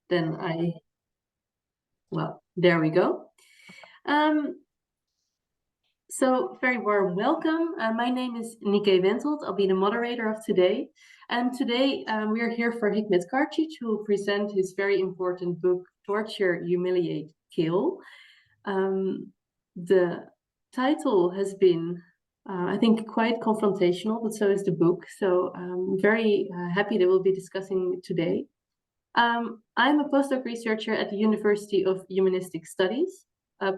Then well, there we go. So very warm welcome. My name is Niké Wentholt. I'll be the moderator of today. And today we are here for Hikmet Karčić, who will present his very important book, Torture, Humiliate, Kill. The title has been, I think, quite confrontational, but so is the book. So I'm very happy that we'll be discussing it today. I'm a postdoc researcher at the University of Humanistic Studies,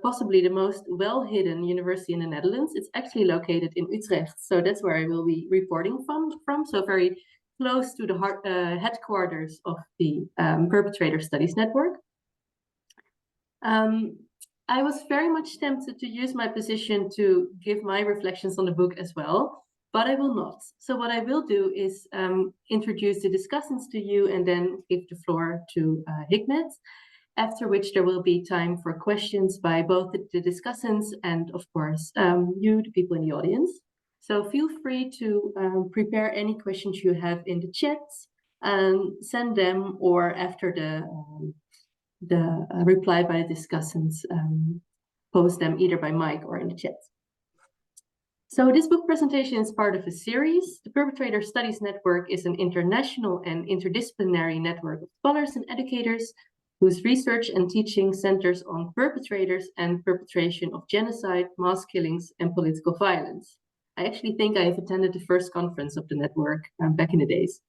possibly the most well-hidden university in the Netherlands. It's actually located in Utrecht, so that's where I will be reporting from, so very close to the headquarters of the Perpetrator Studies Network. I was very much tempted to use my position to give my reflections on the book as well, but I will not. So what I will do is introduce the discussants to you and then give the floor to Hikmet, after which there will be time for questions by both the discussants and, of course, you, the people in the audience. So feel free to prepare any questions you have in the chat and send them, or after the reply by the discussants, post them either by mic or in the chat. So this book presentation is part of a series. The Perpetrator Studies Network is an international and interdisciplinary network of scholars and educators whose research and teaching centers on perpetrators and perpetration of genocide, mass killings, and political violence. I actually think I have attended the first conference of the network back in the days.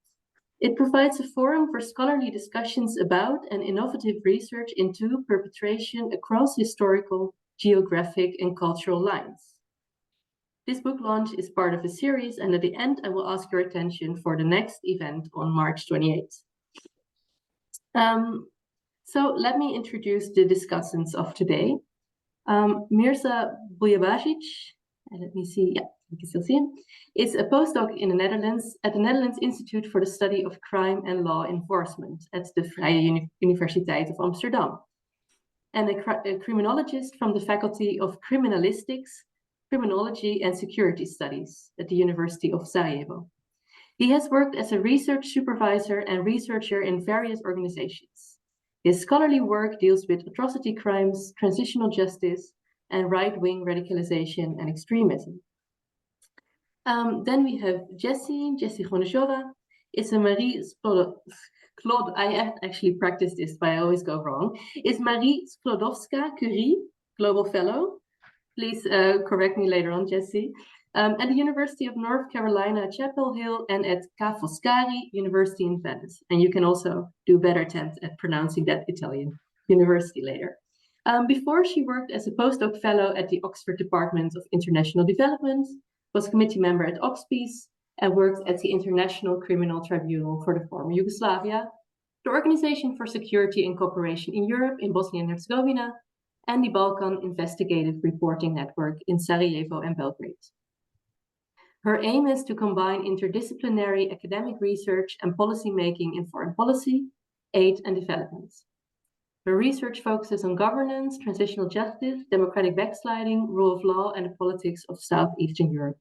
It provides a forum for scholarly discussions about and innovative research into perpetration across historical, geographic, and cultural lines. This book launch is part of a series, and at the end, I will ask your attention for the next event on March 28th. So let me introduce the discussants of today. Mirza Buljubasic, let me see, yeah, you can still see him, is a postdoc in the Netherlands at the Netherlands Institute for the Study of Crime and Law Enforcement at the Vrije Universiteit of Amsterdam, and a criminologist from the Faculty of Criminalistics, Criminology and Security Studies at the University of Sarajevo. He has worked as a research supervisor and researcher in various organizations. His scholarly work deals with atrocity crimes, transitional justice, and right-wing radicalization and extremism. Then we have Jessie Hronešová. It's a Marie Claude, I have actually practiced this, but I always go wrong. Is Marie Sklodowska-Curie Global Fellow. Please correct me later on, Jessie. At the University of North Carolina, Chapel Hill, and at Ca' Foscari University in Venice. And you can also do a better attempt at pronouncing that Italian university later. Before, she worked as a postdoc fellow at the Oxford Department of International Development, was a committee member at OXPIS, and worked at the International Criminal Tribunal for the former Yugoslavia, the Organization for Security and Cooperation in Europe in Bosnia and Herzegovina, and the Balkan Investigative Reporting Network in Sarajevo and Belgrade. Her aim is to combine interdisciplinary academic research and policy making in foreign policy, aid, and development. Her research focuses on governance, transitional justice, democratic backsliding, rule of law, and the politics of Southeastern Europe.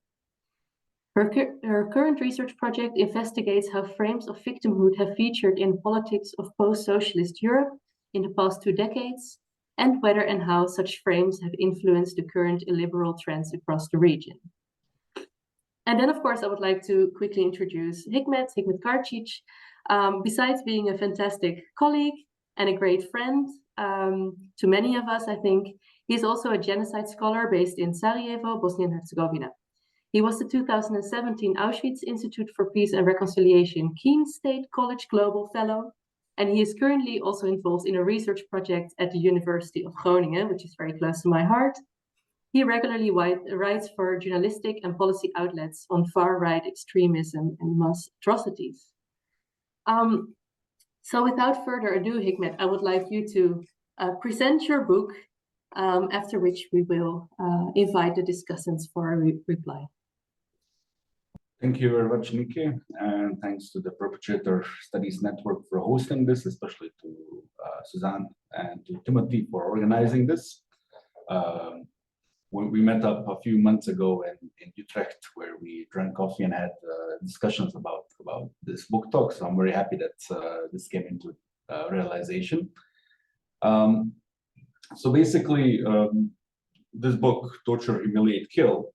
Her current research project investigates how frames of victimhood have featured in politics of post-socialist Europe in the past 2 decades, and whether and how such frames have influenced the current illiberal trends across the region. And then, of course, I would like to quickly introduce Hikmet Karčić. Besides being a fantastic colleague and a great friend to many of us, I think, he's also a genocide scholar based in Sarajevo, Bosnia and Herzegovina. He was the 2017 Auschwitz Institute for Peace and Reconciliation Keene State College Global Fellow, and he is currently also involved in a research project at the University of Groningen, which is very close to my heart. He regularly writes for journalistic and policy outlets on far-right extremism and mass atrocities. So without further ado, Hikmet, I would like you to present your book, after which we will invite the discussants for a reply. Thank you very much, Niké, and thanks to the Perpetrator Studies Network for hosting this, especially to Suzanne and to Timothy for organizing this. We met up a few months ago in Utrecht, where we drank coffee and had discussions about this book talk. So I'm very happy that this came into realization. So basically, this book, Torture, Humiliate, Kill,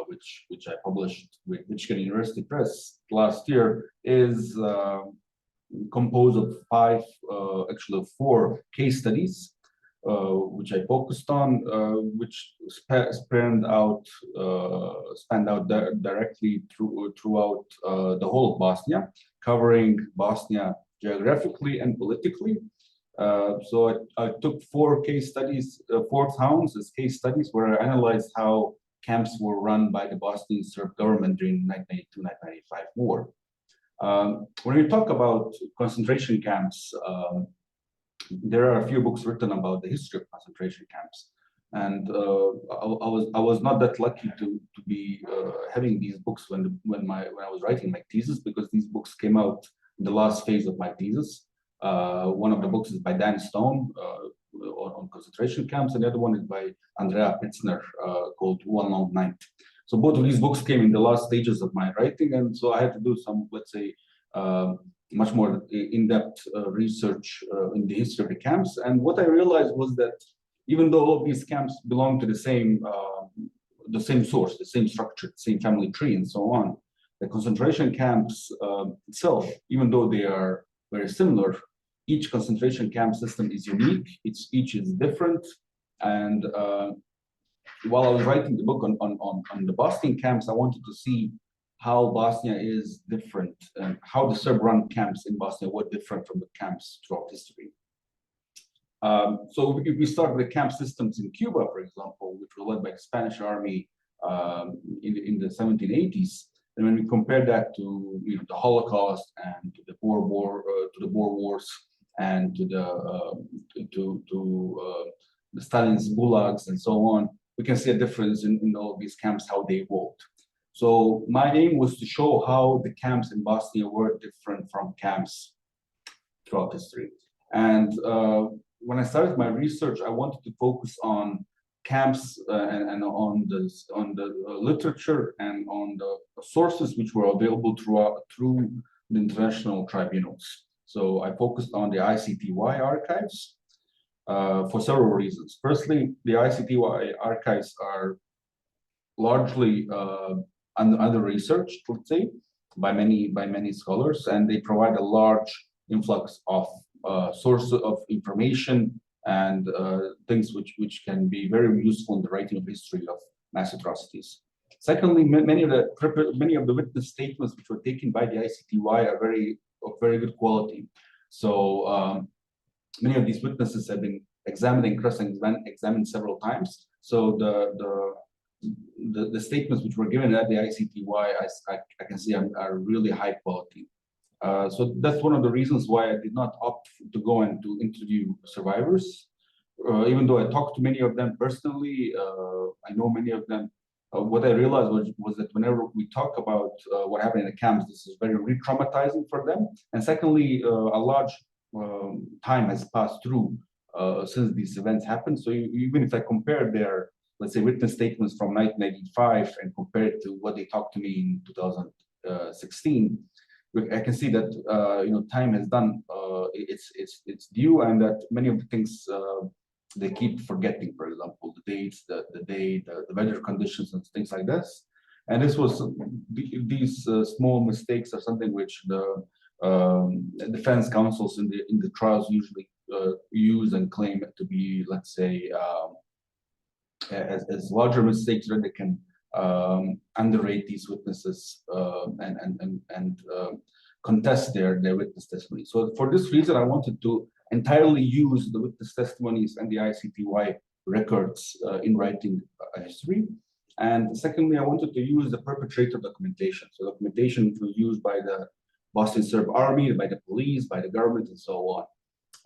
which I published with Michigan University Press last year, is composed of actually four case studies, which I focused on, which spanned out directly throughout the whole of Bosnia, covering Bosnia geographically and politically. So I took four case studies, four towns as case studies, where I analyzed how camps were run by the Bosnian Serb government during the 1992-1995 war. When we talk about concentration camps, there are a few books written about the history of concentration camps, and I was not that lucky to be having these books when I was writing my thesis, because these books came out in the last phase of my thesis. One of the books is by Dan Stone on concentration camps, and the other one is by Andrea Pitzner called One Long Night. So both of these books came in the last stages of my writing, and so I had to do some, let's say, much more in-depth research in the history of the camps. And what I realized was that even though all of these camps belong to the same source, the same structure, the same family tree, and so on, the concentration camps itself, even though they are very similar, each concentration camp system is unique. Each is different. And while I was writing the book on the Bosnian camps, I wanted to see how Bosnia is different and how the Serb-run camps in Bosnia were different from the camps throughout history. So if we start with the camp systems in Cuba, for example, which were led by the Spanish army in the 1780s, and when we compare that to the Holocaust and to the Boer Wars and to the Stalin's gulags and so on, we can see a difference in all of these camps, how they evolved. So my aim was to show how the camps in Bosnia were different from camps throughout history. And when I started my research, I wanted to focus on camps and on the literature and on the sources which were available through the international tribunals. So I focused on the ICTY archives for several reasons. Firstly, the ICTY archives are largely under researched, I would say, by many scholars, and they provide a large influx of sources of information and things which can be very useful in the writing of history of mass atrocities. Secondly, many of the witness statements which were taken by the ICTY are of very good quality. So many of these witnesses have been examined and cross-examined several times. So the statements which were given at the ICTY, I can see are really high quality. So that's one of the reasons why I did not opt to go and to interview survivors. Even though I talked to many of them personally, I know many of them. What I realized was that whenever we talk about what happened in the camps, this is very re-traumatizing for them. And secondly, a large time has passed through since these events happened. So even if I compare their, let's say, witness statements from 1995 and compare it to what they talked to me in 2016, I can see that time has done its due, and that many of the things they keep forgetting. For example, the dates, the day, the weather conditions, and things like this. And these small mistakes are something which the defense counsels in the trials usually use and claim to be, let's say, as larger mistakes, that they can underrate these witnesses and contest their witness testimony. So for this reason, I wanted to entirely use the witness testimonies and the ICTY records in writing a history. And secondly, I wanted to use the perpetrator documentation. So documentation which was used by the Bosnian Serb army, by the police, by the government, and so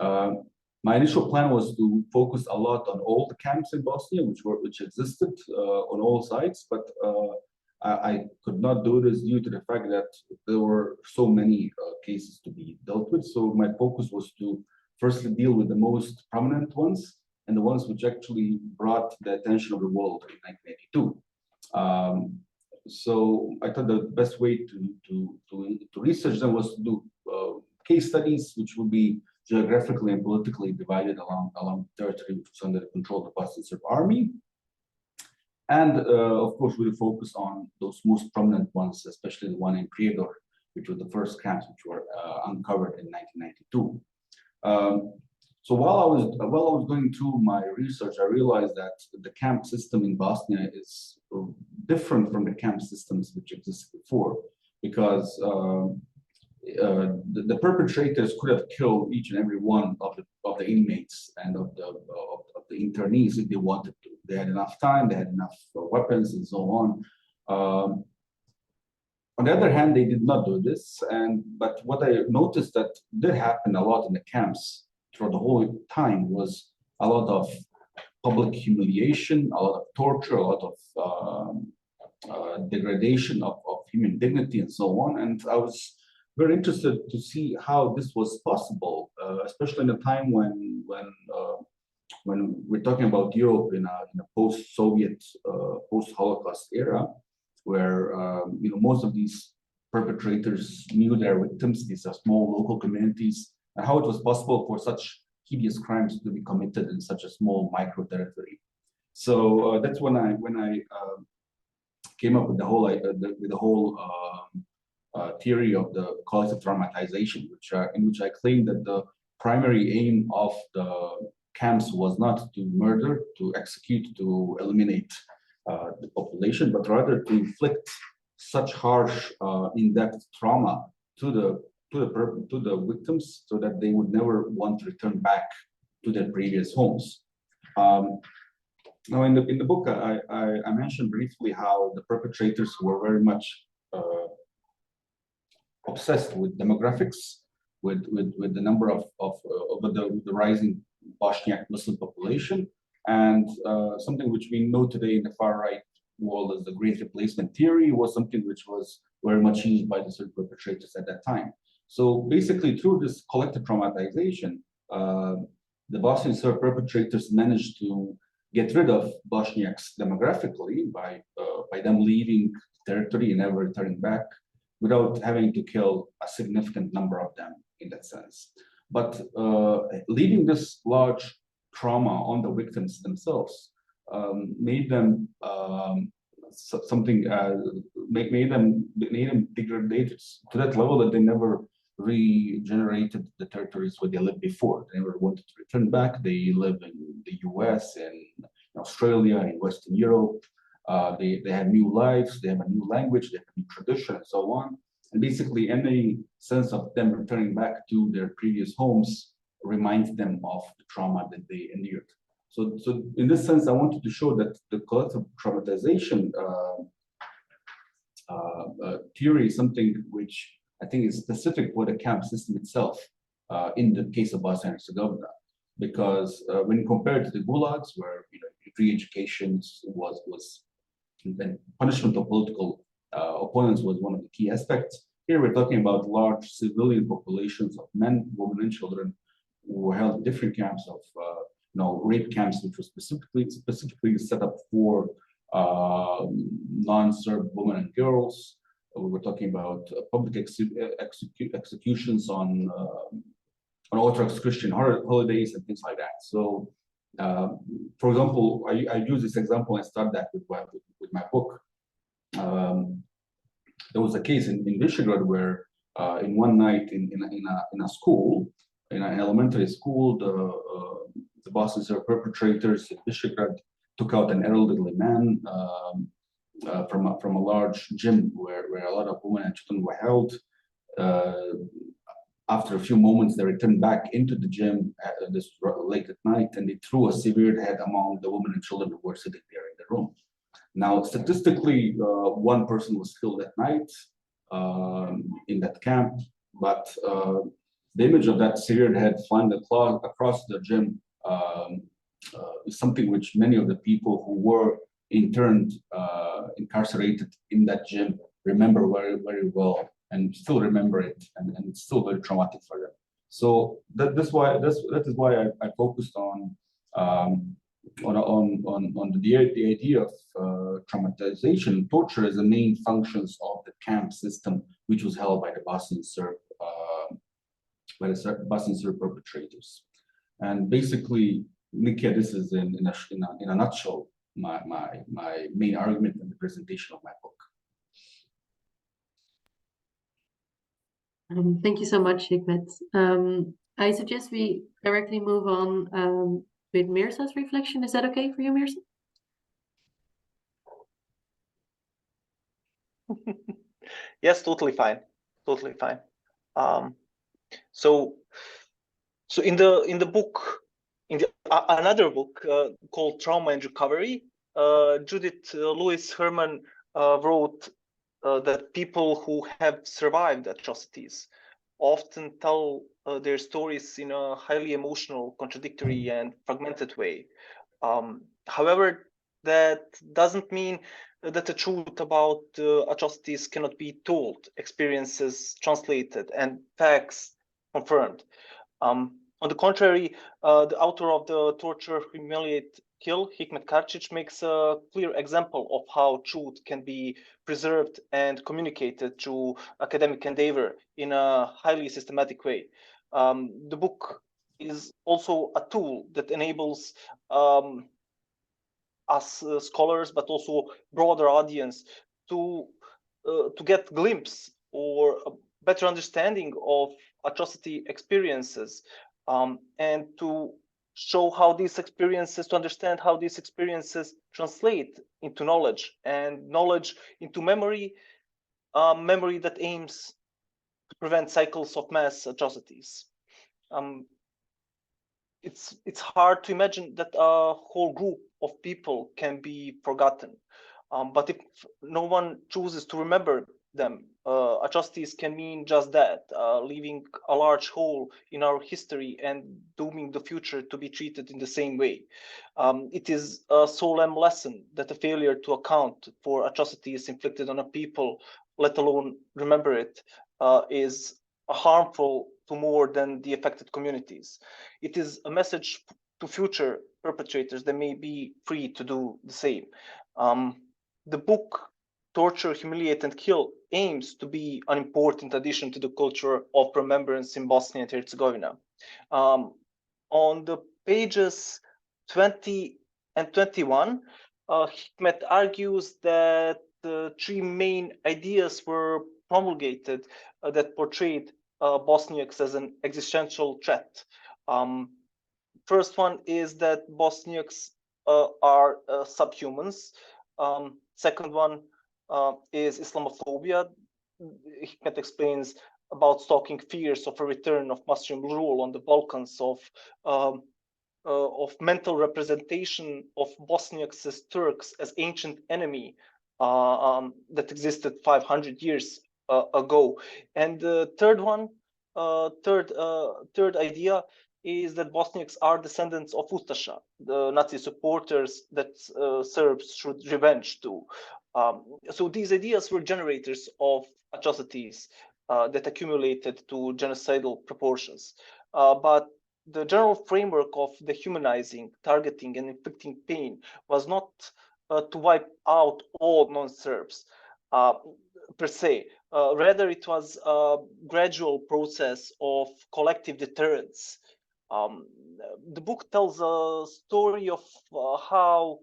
on. My initial plan was to focus a lot on all the camps in Bosnia, which existed on all sides, but I could not do this due to the fact that there were so many cases to be dealt with. So my focus was to firstly deal with the most prominent ones and the ones which actually brought the attention of the world in 1982. So I thought the best way to research them was to do case studies, which would be geographically and politically divided along territory which was under the control of the Bosnian Serb army. And of course, we'll focus on those most prominent ones, especially the one in Prijedor, which was the first camps which were uncovered in 1992. So while I was going through my research, I realized that the camp system in Bosnia is different from the camp systems which existed before, because the perpetrators could have killed each and every one of the inmates and of the internees if they wanted to. They had enough time, they had enough weapons, and so on. On the other hand, they did not do this. But what I noticed that did happen a lot in the camps throughout the whole time was a lot of public humiliation, a lot of torture, a lot of degradation of human dignity, and so on. And I was very interested to see how this was possible, especially in a time when we're talking about Europe in a post-Soviet, post-Holocaust era, where most of these perpetrators knew their victims. These are small local communities, and how it was possible for such hideous crimes to be committed in such a small micro territory. So that's when I came up with the whole theory of the collective traumatization, in which I claim that the primary aim of the camps was not to murder, to execute, to eliminate the population, but rather to inflict such harsh, in-depth trauma to the victims, so that they would never want to return back to their previous homes. Now, in the book, I mentioned briefly how the perpetrators were very much obsessed with demographics, with the number of the rising Bosniak Muslim population, and something which we know today in the far right world as the Great Replacement theory was something which was very much used by the Serb perpetrators at that time. So basically, through this collective traumatization, the Bosnian Serb perpetrators managed to get rid of Bosniaks demographically by them leaving territory and never returning back, without having to kill a significant number of them in that sense. But leaving this large trauma on the victims themselves made them made them degraded to that level that they never regenerated the territories where they lived before. They never wanted to return back. They live in the US, in Australia, in Western Europe. They have new lives, they have a new language, they have a new tradition, and so on. And basically, any sense of them returning back to their previous homes reminds them of the trauma that they endured. So in this sense, I wanted to show that the collective traumatization theory is something which I think is specific for the camp system itself in the case of Bosnia and Herzegovina. Because when compared to the gulags, where re-education was and punishment of political opponents was one of the key aspects, here we're talking about large civilian populations of men, women, and children who were held in different camps of rape camps, which were specifically set up for non-Serb women and girls. We were talking about public executions on Orthodox Christian holidays and things like that. So, for example, I use this example and start that with my book. There was a case in Visegrad where in one night in a school, in an elementary school, the Bosnian Serb perpetrators in Visegrad took out an elderly man from a large gym where a lot of women and children were held. After a few moments, they returned back into the gym this late at night, and they threw a severed head among the women and children who were sitting there in the room. Now, statistically, one person was killed that night in that camp, but the image of that severed head flying across the gym is something which many of the people who were incarcerated in that gym remember very, very well, and still remember it, and it's still very traumatic for them. So that is why I focused on the idea of traumatization, torture as the main functions of the camp system, which was held by the Bosnian Serb by the Bosnian Serb perpetrators. And basically, Niké, this is in a nutshell my main argument in the presentation of my book. Thank you so much, Hikmet. I suggest we directly move on with Mirza's reflection. Is that okay for you, Mirza? Yes, totally fine. Totally fine. So in the book, in another book called Trauma and Recovery, Judith Lewis Herman wrote that people who have survived atrocities often tell their stories in a highly emotional, contradictory, and fragmented way. However, that doesn't mean that the truth about atrocities cannot be told, experiences translated, and facts confirmed. On the contrary, the author of the Torture, Humiliate, Kill, Hikmet Karčić, makes a clear example of how truth can be preserved and communicated through academic endeavor in a highly systematic way. The book is also a tool that enables us scholars, but also broader audience to get glimpse or a better understanding of atrocity experiences, and to show how these experiences, to understand how these experiences translate into knowledge, and knowledge into memory, memory that aims to prevent cycles of mass atrocities. It's hard to imagine that a whole group of people can be forgotten. But if no one chooses to remember them, atrocities can mean just that, leaving a large hole in our history and dooming the future to be treated in the same way. It is a solemn lesson that a failure to account for atrocities inflicted on a people, let alone remember it, is harmful to more than the affected communities. It is a message to future perpetrators that may be free to do the same. The book Torture, Humiliate, and Kill aims to be an important addition to the culture of remembrance in Bosnia and Herzegovina. On the pages 20 and 21, Hikmet argues that the three main ideas were promulgated that portrayed Bosniaks as an existential threat. First one is that Bosniaks are subhumans. Second one is Islamophobia. Hikmet explains about stalking fears of a return of Muslim rule on the Balkans, of mental representation of Bosniaks as Turks as ancient enemy that existed 500 years ago. And the third one, third idea is that Bosniaks are descendants of Ustasha, the Nazi supporters that Serbs should revenge to. So these ideas were generators of atrocities that accumulated to genocidal proportions. But the general framework of dehumanizing, targeting, and inflicting pain was not to wipe out all non-Serbs per se. Rather, it was a gradual process of collective deterrence. The book tells a story of how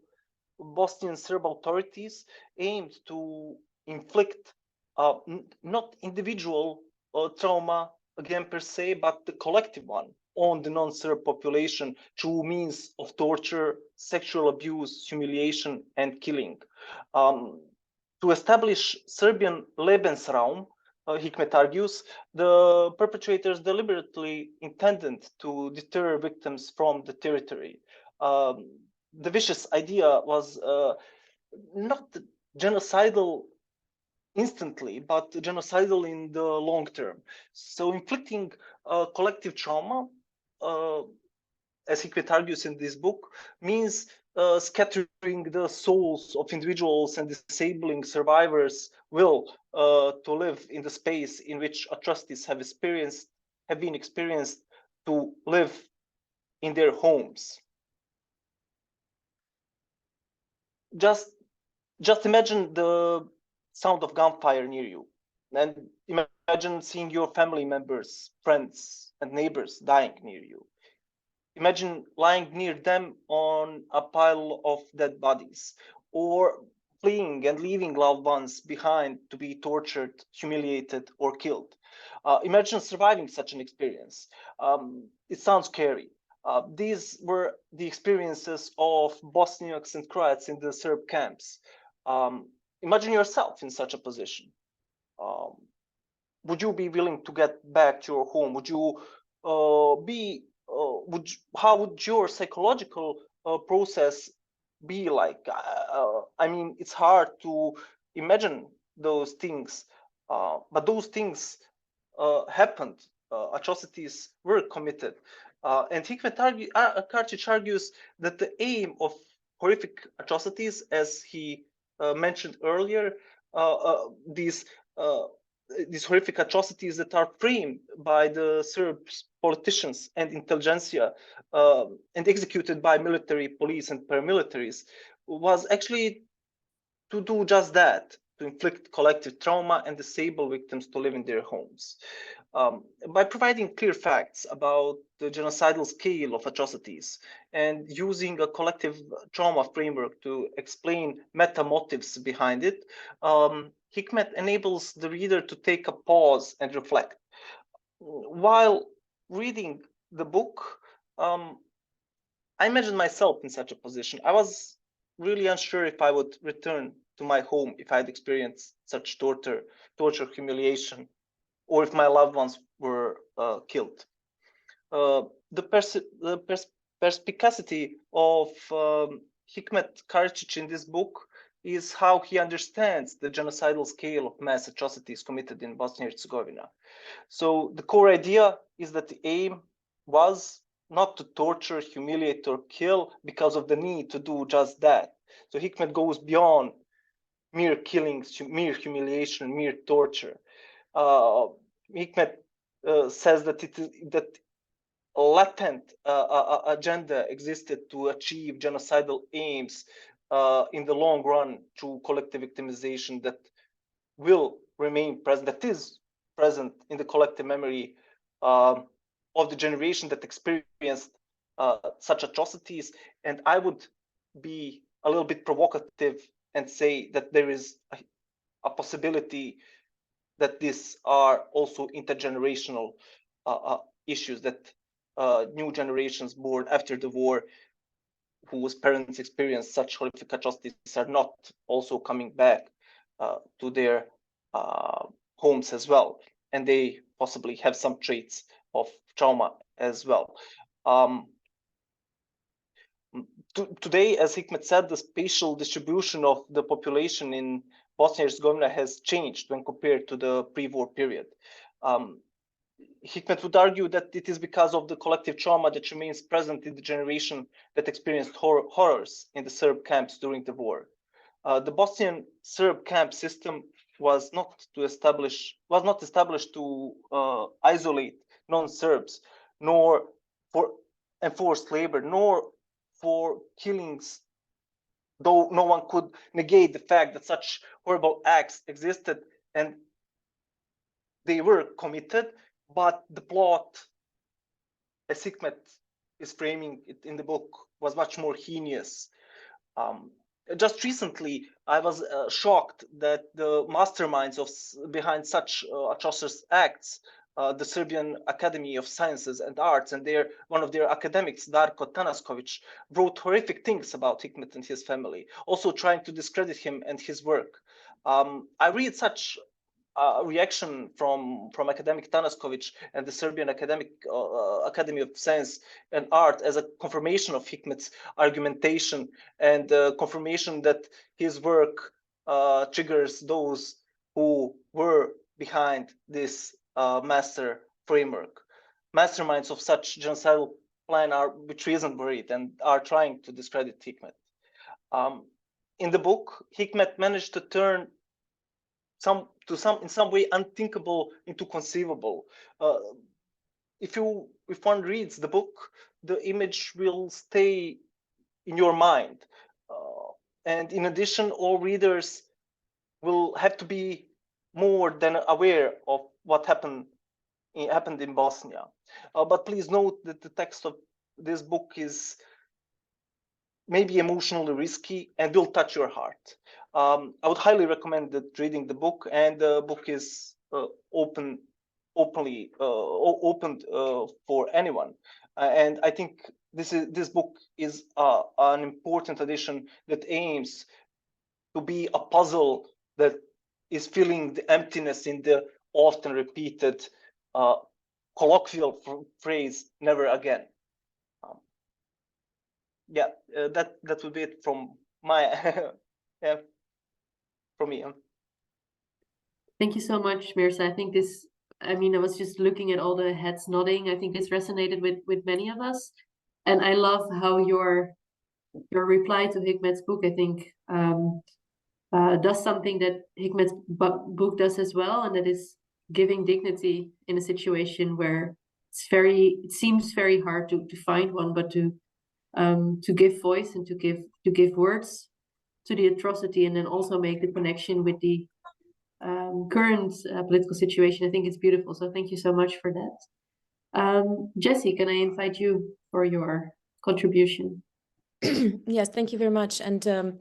Bosnian Serb authorities aimed to inflict not individual trauma again per se, but the collective one on the non-Serb population through means of torture, sexual abuse, humiliation, and killing. To establish Serbian Lebensraum, Hikmet argues, the perpetrators deliberately intended to deter victims from the territory. The vicious idea was not genocidal instantly, but genocidal in the long term. So inflicting collective trauma, as Hikmet argues in this book, means scattering the souls of individuals and disabling survivors' will to live in the space in which atrocities have been experienced, to live in their homes. Just imagine the sound of gunfire near you, and imagine seeing your family members, friends, and neighbors dying near you. Imagine lying near them on a pile of dead bodies, or fleeing and leaving loved ones behind to be tortured, humiliated, or killed. Imagine surviving such an experience. It sounds scary. These were the experiences of Bosniaks and Croats in the Serb camps. Imagine yourself in such a position. Would you be willing to get back to your home? Would you how would your psychological process be like? I mean, it's hard to imagine those things, but those things happened. Atrocities were committed, and Hikmet Karčić argues that the aim of horrific atrocities, as he mentioned earlier, these horrific atrocities that are framed by the Serb politicians and intelligentsia and executed by military, police, and paramilitaries, was actually to do just that, to inflict collective trauma and disable victims to live in their homes. By providing clear facts about the genocidal scale of atrocities and using a collective trauma framework to explain meta motives behind it, Hikmet enables the reader to take a pause and reflect. While reading the book, I imagined myself in such a position. I was really unsure if I would return to my home if I had experienced such torture, humiliation, or if my loved ones were killed. The perspicacity of Hikmet Karčić in this book is how he understands the genocidal scale of mass atrocities committed in Bosnia and Herzegovina. So the core idea is that the aim was not to torture, humiliate, or kill because of the need to do just that. So Hikmet goes beyond mere killings, mere humiliation, mere torture. Hikmet says that that a latent agenda existed to achieve genocidal aims in the long run through collective victimization that will remain present, that is present in the collective memory of the generation that experienced such atrocities. And I would be a little bit provocative and say that there is a possibility that these are also intergenerational issues, that new generations born after the war whose parents experienced such horrific atrocities are not also coming back to their homes as well, and they possibly have some traits of trauma as well. Today, as Hikmet said, the spatial distribution of the population in Bosnia and Herzegovina has changed when compared to the pre-war period. Hikmet would argue that it is because of the collective trauma that remains present in the generation that experienced horrors in the Serb camps during the war. The Bosnian Serb camp system was not established to isolate non-Serbs, nor for enforced labor, nor for killings, though no one could negate the fact that such horrible acts existed and they were committed. But the plot, as Hikmet is framing it in the book, was much more heinous. Just recently, I was shocked that the masterminds behind such atrocious acts, the Serbian Academy of Sciences and Arts, and one of their academics, Darko Tanaskovic, wrote horrific things about Hikmet and his family, also trying to discredit him and his work. I read such reaction from academic Tanaskovic and the Serbian Academy of Science and Art as a confirmation of Hikmet's argumentation and confirmation that his work triggers those who were behind this master framework. Masterminds of such genocidal plan are with treason buried and are trying to discredit Hikmet. In the book, Hikmet managed to turn in some way unthinkable into conceivable. If one reads the book, the image will stay in your mind. And in addition, all readers will have to be more than aware of what happened happened in Bosnia. But please note that the text of this book is maybe emotionally risky and will touch your heart. I would highly recommend that reading the book, and the book is opened for anyone. And I think this book is an important addition that aims to be a puzzle that is filling the emptiness in the often repeated colloquial phrase "never again." Yeah, that would be it from my yeah, from me. Thank you so much, Mirza. I think this, I mean, I was just looking at all the heads nodding. I think this resonated with many of us. And I love how your reply to Hikmet's book, I think, does something that Hikmet's book does as well, and that is giving dignity in a situation where it seems very hard to find one, but to give voice and to give words to the atrocity, and then also make the connection with the current political situation. I think it's beautiful. So thank you so much for that. Jessie, can I invite you for your contribution? Yes, thank you very much. And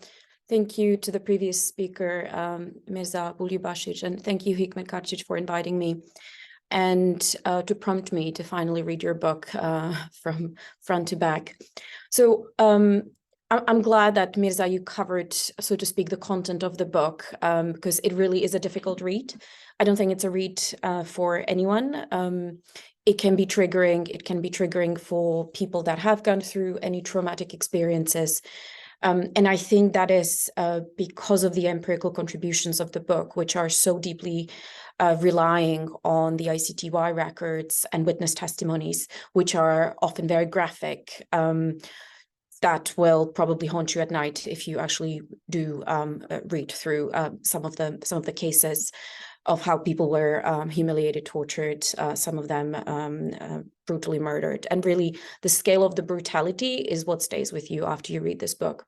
thank you to the previous speaker, Mirza Buljubasic, and thank you, Hikmet Karčić, for inviting me and to prompt me to finally read your book from front to back. So I'm glad that, Mirza, you covered, so to speak, the content of the book, because it really is a difficult read. I don't think it's a read for anyone. It can be triggering. It can be triggering for people that have gone through any traumatic experiences. And I think that is because of the empirical contributions of the book, which are so deeply relying on the ICTY records and witness testimonies, which are often very graphic, that will probably haunt you at night if you actually do read through some of the cases of how people were humiliated, tortured, some of them brutally murdered. And really, the scale of the brutality is what stays with you after you read this book.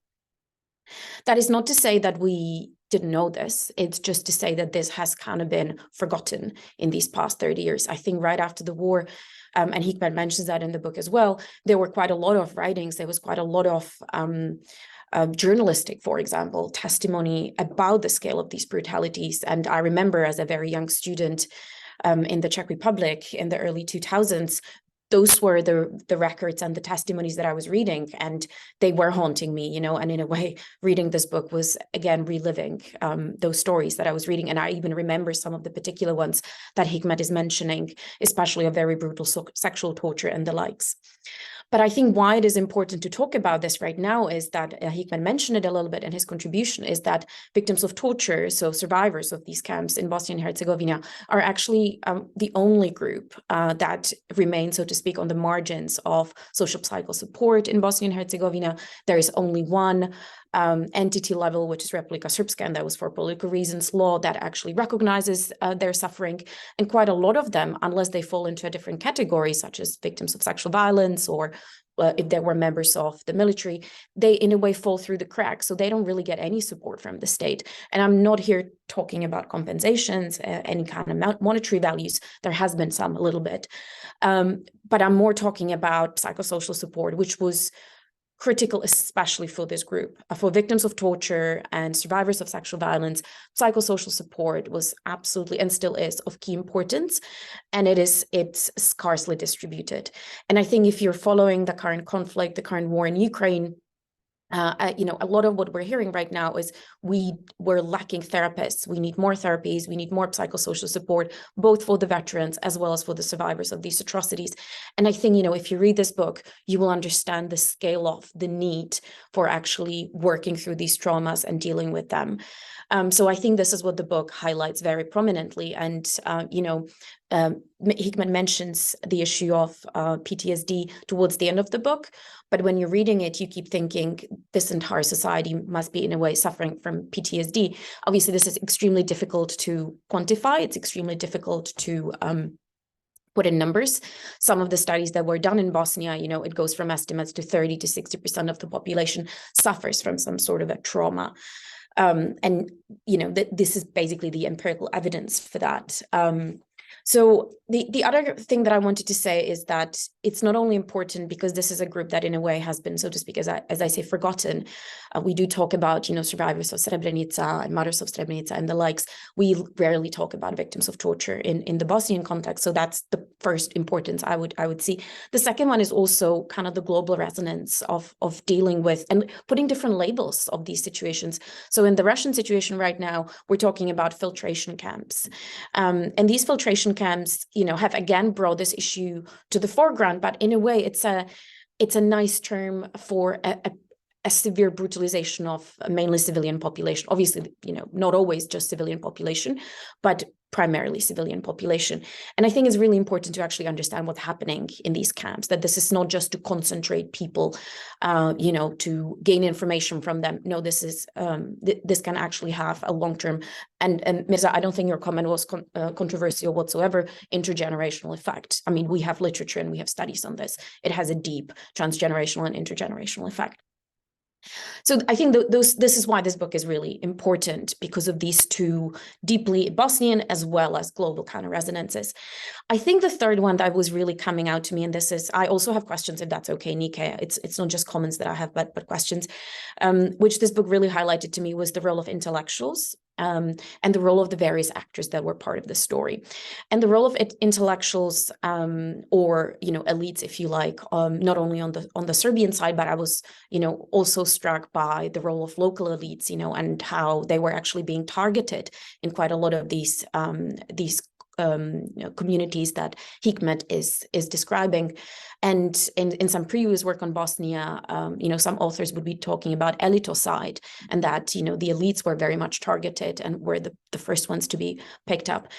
That is not to say that we didn't know this. It's just to say that this has kind of been forgotten in these past 30 years. I think right after the war, and Hikmet mentions that in the book as well, there were quite a lot of writings. There was quite a lot of journalistic, for example, testimony about the scale of these brutalities. And I remember as a very young student in the Czech Republic in the early 2000s, those were the records and the testimonies that I was reading, and they were haunting me, you know, and in a way, reading this book was, again, reliving those stories that I was reading. And I even remember some of the particular ones that Hikmet is mentioning, especially of very brutal sexual torture and the likes. But I think why it is important to talk about this right now is that Hikmet mentioned it a little bit in his contribution, is that victims of torture, so survivors of these camps in Bosnia and Herzegovina, are actually the only group that remain, so to speak, on the margins of social psycho support in Bosnia and Herzegovina. There is only one entity level, which is Republika Srpska, and that was for political reasons, law that actually recognizes their suffering. And quite a lot of them, unless they fall into a different category, such as victims of sexual violence, or if they were members of the military, they in a way fall through the cracks. So they don't really get any support from the state. And I'm not here talking about compensations, any kind of monetary values. There has been some, a little bit. But I'm more talking about psychosocial support, which was critical, especially for this group. For victims of torture and survivors of sexual violence, psychosocial support was absolutely, and still is, of key importance, and it's scarcely distributed. And I think if you're following the current conflict, the current war in Ukraine, you know, a lot of what we're hearing right now is we're lacking therapists. We need more therapies. We need more psychosocial support, both for the veterans as well as for the survivors of these atrocities. And I think, you know, if you read this book, you will understand the scale of the need for actually working through these traumas and dealing with them. So I think this is what the book highlights very prominently. And, you know, Hikmet mentions the issue of PTSD towards the end of the book. But when you're reading it, you keep thinking this entire society must be, in a way, suffering from PTSD. Obviously, this is extremely difficult to quantify. It's extremely difficult to put in numbers. Some of the studies that were done in Bosnia, you know, it goes from estimates to 30 to 60% of the population suffers from some sort of a trauma. And, you know, this is basically the empirical evidence for that. So the other thing that I wanted to say is that it's not only important because this is a group that in a way has been, so to speak, as I say, forgotten. We do talk about, survivors of Srebrenica and mothers of Srebrenica and the likes. We rarely talk about victims of torture in the Bosnian context. So that's the first importance I would see. The second one is also kind of the global resonance of dealing with and putting different labels of these situations. So in the Russian situation right now, we're talking about filtration camps. And these filtration camps, have again brought this issue to the foreground, but in a way it's a nice term for a severe brutalization of a mainly civilian population. Obviously, not always just civilian population, but primarily civilian population. And I think it's really important to actually understand what's happening in these camps, that this is not just to concentrate people, to gain information from them. No, this is this can actually have a long-term, and Mirza, I don't think your comment was controversial whatsoever, intergenerational effect. I mean, we have literature and we have studies on this. It has a deep transgenerational and intergenerational effect. So I think this is why this book is really important, because of these two deeply Bosnian as well as global kind of resonances. I think the third one that was really coming out to me, and this is, I also have questions, if that's okay, Niké. It's not just comments that I have, but questions, which this book really highlighted to me was the role of intellectuals. And the role of the various actors that were part of the story, and the role of intellectuals or elites, if you like, not only on the Serbian side, but I was also struck by the role of local elites, and how they were actually being targeted in quite a lot of these communities that Hikmet is describing. And in some previous work on Bosnia, some authors would be talking about elitocide, and that, the elites were very much targeted and were the first ones to be picked up.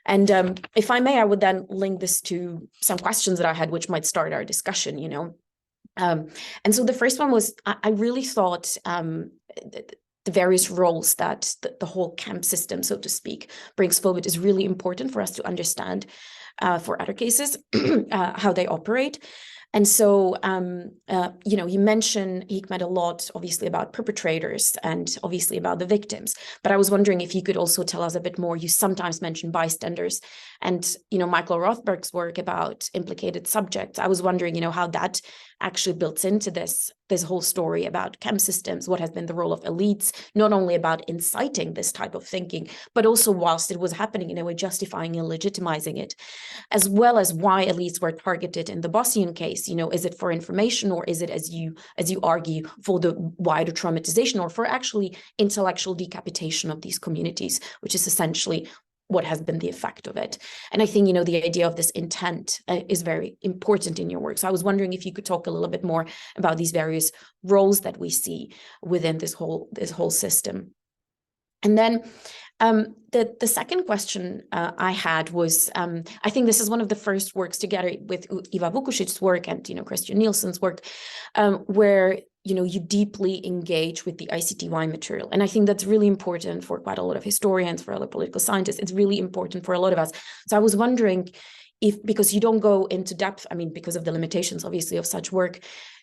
And if I may, I would then link this to some questions that I had, which might start our discussion, And so the first one was, I really thought the various roles that the whole camp system, so to speak, brings forward is really important for us to understand for other cases, how they operate. And so, you mentioned, Hikmet, a lot, obviously, about perpetrators and obviously about the victims. But I was wondering if you could also tell us a bit more. You sometimes mention bystanders and, Michael Rothberg's work about implicated subjects. I was wondering, how that actually builds into this whole story about camp systems, what has been the role of elites, not only about inciting this type of thinking, but also whilst it was happening in a way, justifying and legitimizing it, as well as why elites were targeted in the Bosnian case. Is it for information, or is it, as you argue, for the wider traumatization, or for actually intellectual decapitation of these communities, which is essentially what has been the effect of it. And I think, the idea of this intent is very important in your work. So I was wondering if you could talk a little bit more about these various roles that we see within this whole system. And then the second question I had was, I think this is one of the first works together with Iva Vukušic's work and, Christian Nielsen's work, where you deeply engage with the ICTY material. And I think that's really important for quite a lot of historians, for other political scientists. It's really important for a lot of us. So I was wondering if, because you don't go into depth, because of the limitations, obviously, of such work,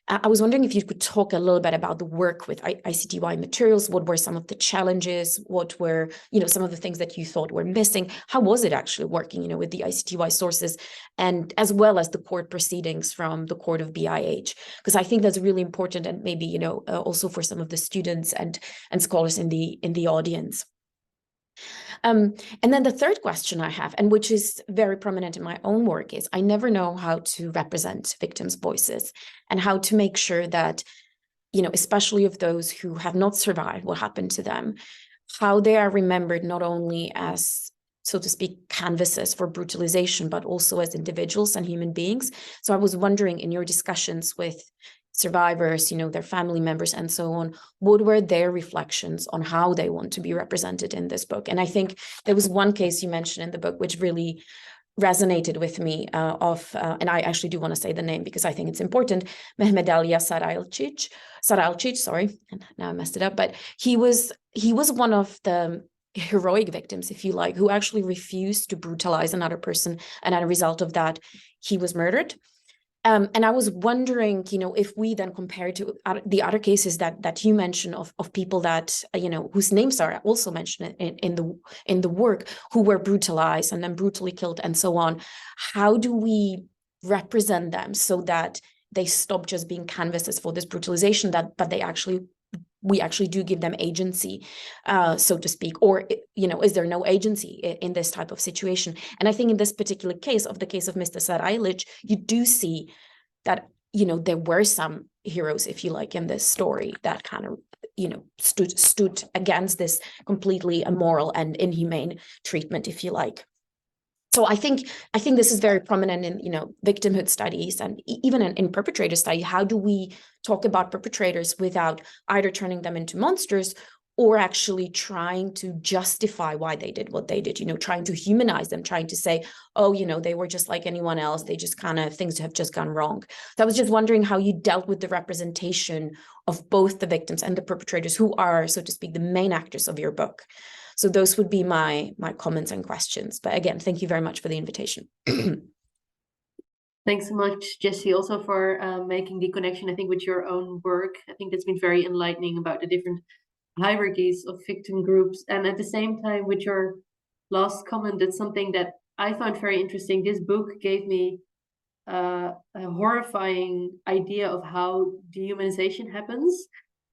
I was wondering if you could talk a little bit about the work with ICTY materials. What were some of the challenges? What were, some of the things that you thought were missing? How was it actually working, with the ICTY sources, and as well as the court proceedings from the court of BIH? Because I think that's really important, and maybe, also for some of the students and scholars in the audience. And then the third question I have, and which is very prominent in my own work, is I never know how to represent victims' voices and how to make sure that, especially of those who have not survived what happened to them, how they are remembered not only as, so to speak, canvases for brutalization, but also as individuals and human beings. So I was wondering, in your discussions with survivors, their family members and so on, what were their reflections on how they want to be represented in this book? And I think there was one case you mentioned in the book which really resonated with me and I actually do want to say the name because I think it's important, Mehmet Alija Sarajlić, sorry, and now I messed it up, but he was one of the heroic victims, if you like, who actually refused to brutalize another person, and as a result of that, he was murdered. And I was wondering, if we then compare to the other cases that you mentioned of people that, whose names are also mentioned in the work, who were brutalized and then brutally killed and so on, how do we represent them so that they stop just being canvases for this brutalization, but we actually do give them agency, so to speak, or, is there no agency in this type of situation? And I think in this particular case of Mr. Sarajevo, you do see that, there were some heroes, if you like, in this story that kind of, stood against this completely immoral and inhumane treatment, if you like. So I think this is very prominent in, victimhood studies and even in perpetrator study. How do we talk about perpetrators without either turning them into monsters or actually trying to justify why they did what they did, trying to humanize them, trying to say, oh, they were just like anyone else. They just things have just gone wrong. So I was just wondering how you dealt with the representation of both the victims and the perpetrators, who are, so to speak, the main actors of your book. So those would be my comments and questions. But again, thank you very much for the invitation. Thanks so much, Jessie, also for making the connection, I think, with your own work. I think that's been very enlightening about the different hierarchies of victim groups. And at the same time, with your last comment, that's something that I found very interesting. This book gave me a horrifying idea of how dehumanization happens,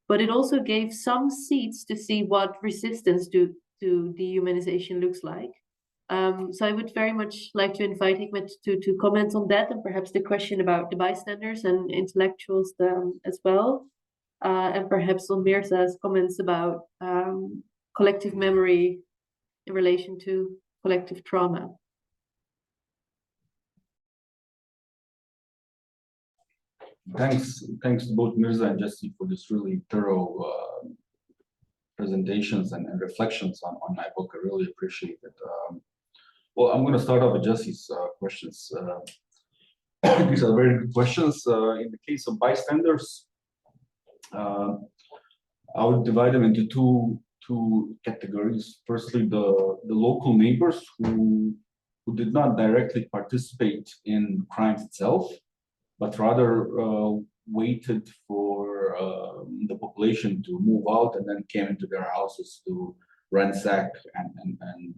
but it also gave some seeds to see what resistance to dehumanization looks like. So I would very much like to invite Hikmet to comment on that, and perhaps the question about the bystanders and intellectuals as well. And perhaps on Mirza's comments about collective memory in relation to collective trauma. Thanks to both Mirza and Jessie for this really thorough presentations and reflections on my book. I really appreciate it. Well, I'm going to start off with Jessie's questions. These are very good questions. In the case of bystanders, I would divide them into two categories. Firstly, the local neighbors who did not directly participate in crimes itself, but rather waited for the population to move out and then came into their houses to ransack and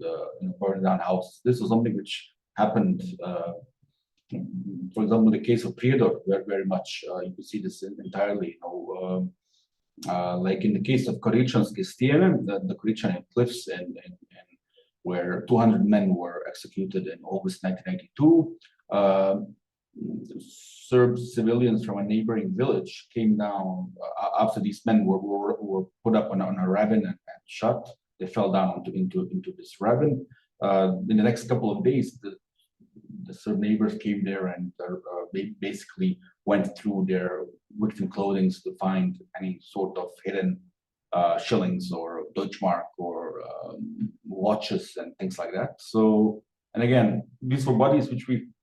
burn down houses. This was something which happened, for example, in the case of Prijedor, very much you could see this entirely. Like in the case of Koričanske stijene, the Koričane cliffs, and where 200 men were executed in August 1992. Serb civilians from a neighboring village came down after these men were put up on a ravine and shot. They fell down into this ravine. In the next couple of days, the Serb neighbors came there and basically went through their victim clothing to find any sort of hidden shillings or Deutschmark or watches and things like that. So, and again, these were bodies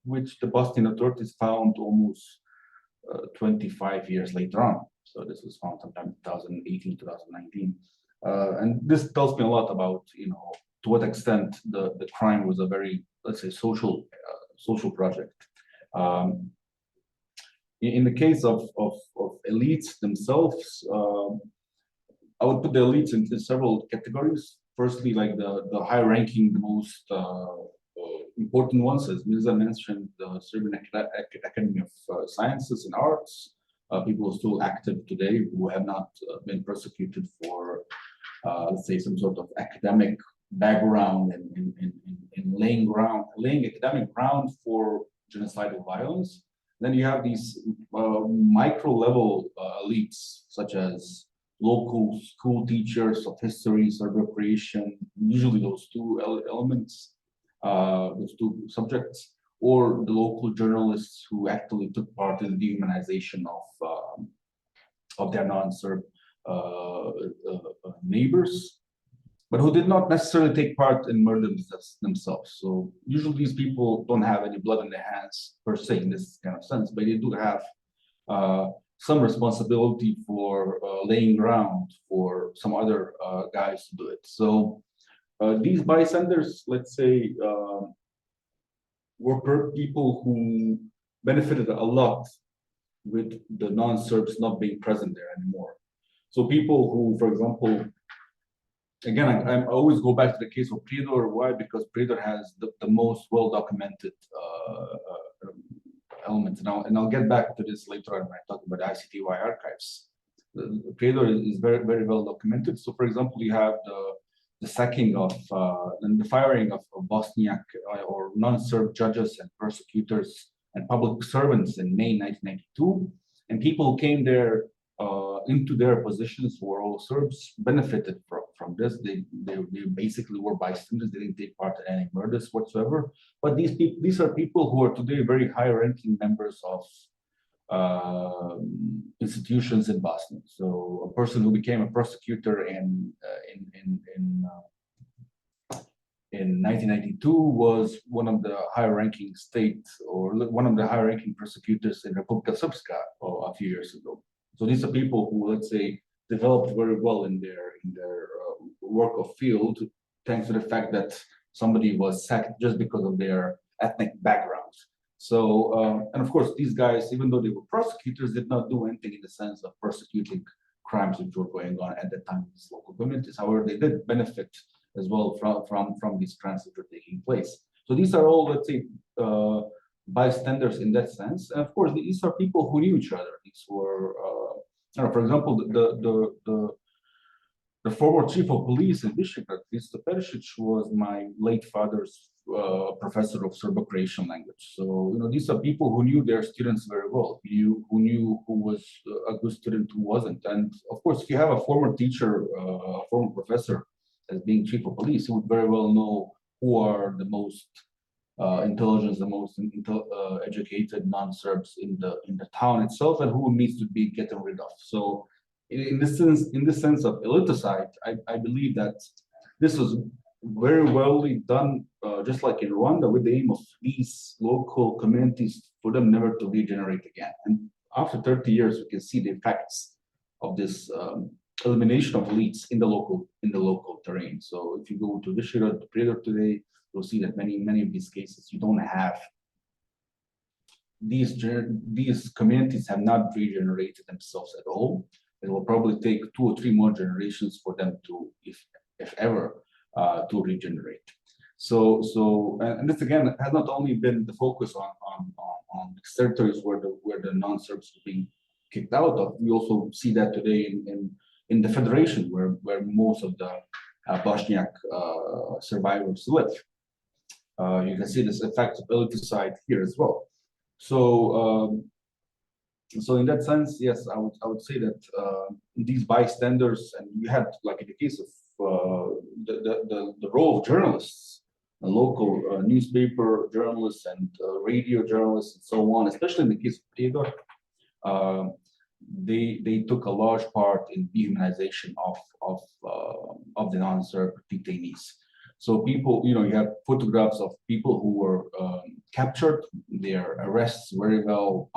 which the Bosnian authorities found almost 25 years later on. So this was found sometime in 2018, 2019. And this tells me a lot about, to what extent the crime was a very, let's say, social project. In the case of elites themselves, I would put the elites into several categories. Firstly, like the high-ranking, the most important ones, as Mirza mentioned, the Serbian Academy of Sciences and Arts, people still active today who have not been persecuted for, let's say, some sort of academic background in laying academic ground for genocidal violence. Then you have these micro-level elites, such as local school teachers of history, Serb recreation, usually those two elements, those two subjects, or the local journalists who actually took part in the dehumanization of their non-Serb neighbors, but who did not necessarily take part in murders themselves. So usually these people don't have any blood in their hands per se in this kind of sense, but they do have some responsibility for laying ground for some other guys to do it. So these bystanders, let's say, were people who benefited a lot with the non-Serbs not being present there anymore. So people who, for example, again, I always go back to the case of Prijedor. Why? Because Prijedor has the most well-documented elements. And I'll get back to this later on when I talk about the ICTY archives. Prijedor is very, very well documented. So, for example, you have the sacking of and the firing of Bosniak or non-Serb judges and prosecutors and public servants in May 1992. And people who came there into their positions who were all Serbs benefited from this. They basically were bystanders. They didn't take part in any murders whatsoever. But these are people who are today very high-ranking members of institutions in Bosnia. So a person who became a prosecutor in 1992 was one of the high-ranking one of the high-ranking prosecutors in Republika Srpska a few years ago. So these are people who, let's say, developed very well in their work of field, thanks to the fact that somebody was sacked just because of their ethnic background. So, and of course, these guys, even though they were prosecutors, did not do anything in the sense of prosecuting crimes which were going on at the time in these local communities. However, they did benefit as well from these crimes that were taking place. So these are all, let's say, bystanders in that sense. And of course, these are people who knew each other. These were, for example, the former chief of police in Visegrad, Hikmet Karčić, was my late father's professor of Serbo-Croatian language. So, these are people who knew their students very well, who knew who was a good student, who wasn't. And of course, if you have a former teacher, a former professor as being chief of police, he would very well know who are the most intelligent, the most educated non-Serbs in the town itself, and who needs to be gotten rid of. So, in this sense of eliticide, I believe that this was very well done, just like in Rwanda, with the aim of these local communities for them never to regenerate again. And after 30 years, we can see the effects of this elimination of elites in the local terrain. So if you go to Visegrad, to Prijedor today, you'll see that many of these cases you don't have. These communities have not regenerated themselves at all. It will probably take 2 or 3 more generations for them to, if ever, to regenerate. So and this again has not only been the focus on these territories where the non-Serbs are being kicked out of. We also see that today in the federation where most of the Bosniak survivors live. You can see this effect of eliticide here as well. So in that sense, yes, I would say that these bystanders, and you had, like in the case of the role of journalists, local newspaper journalists and radio journalists and so on, especially in the case of Prijedor, they took a large part in dehumanization of the non-Serb detainees. So people, you have photographs of people who were captured, their arrests very well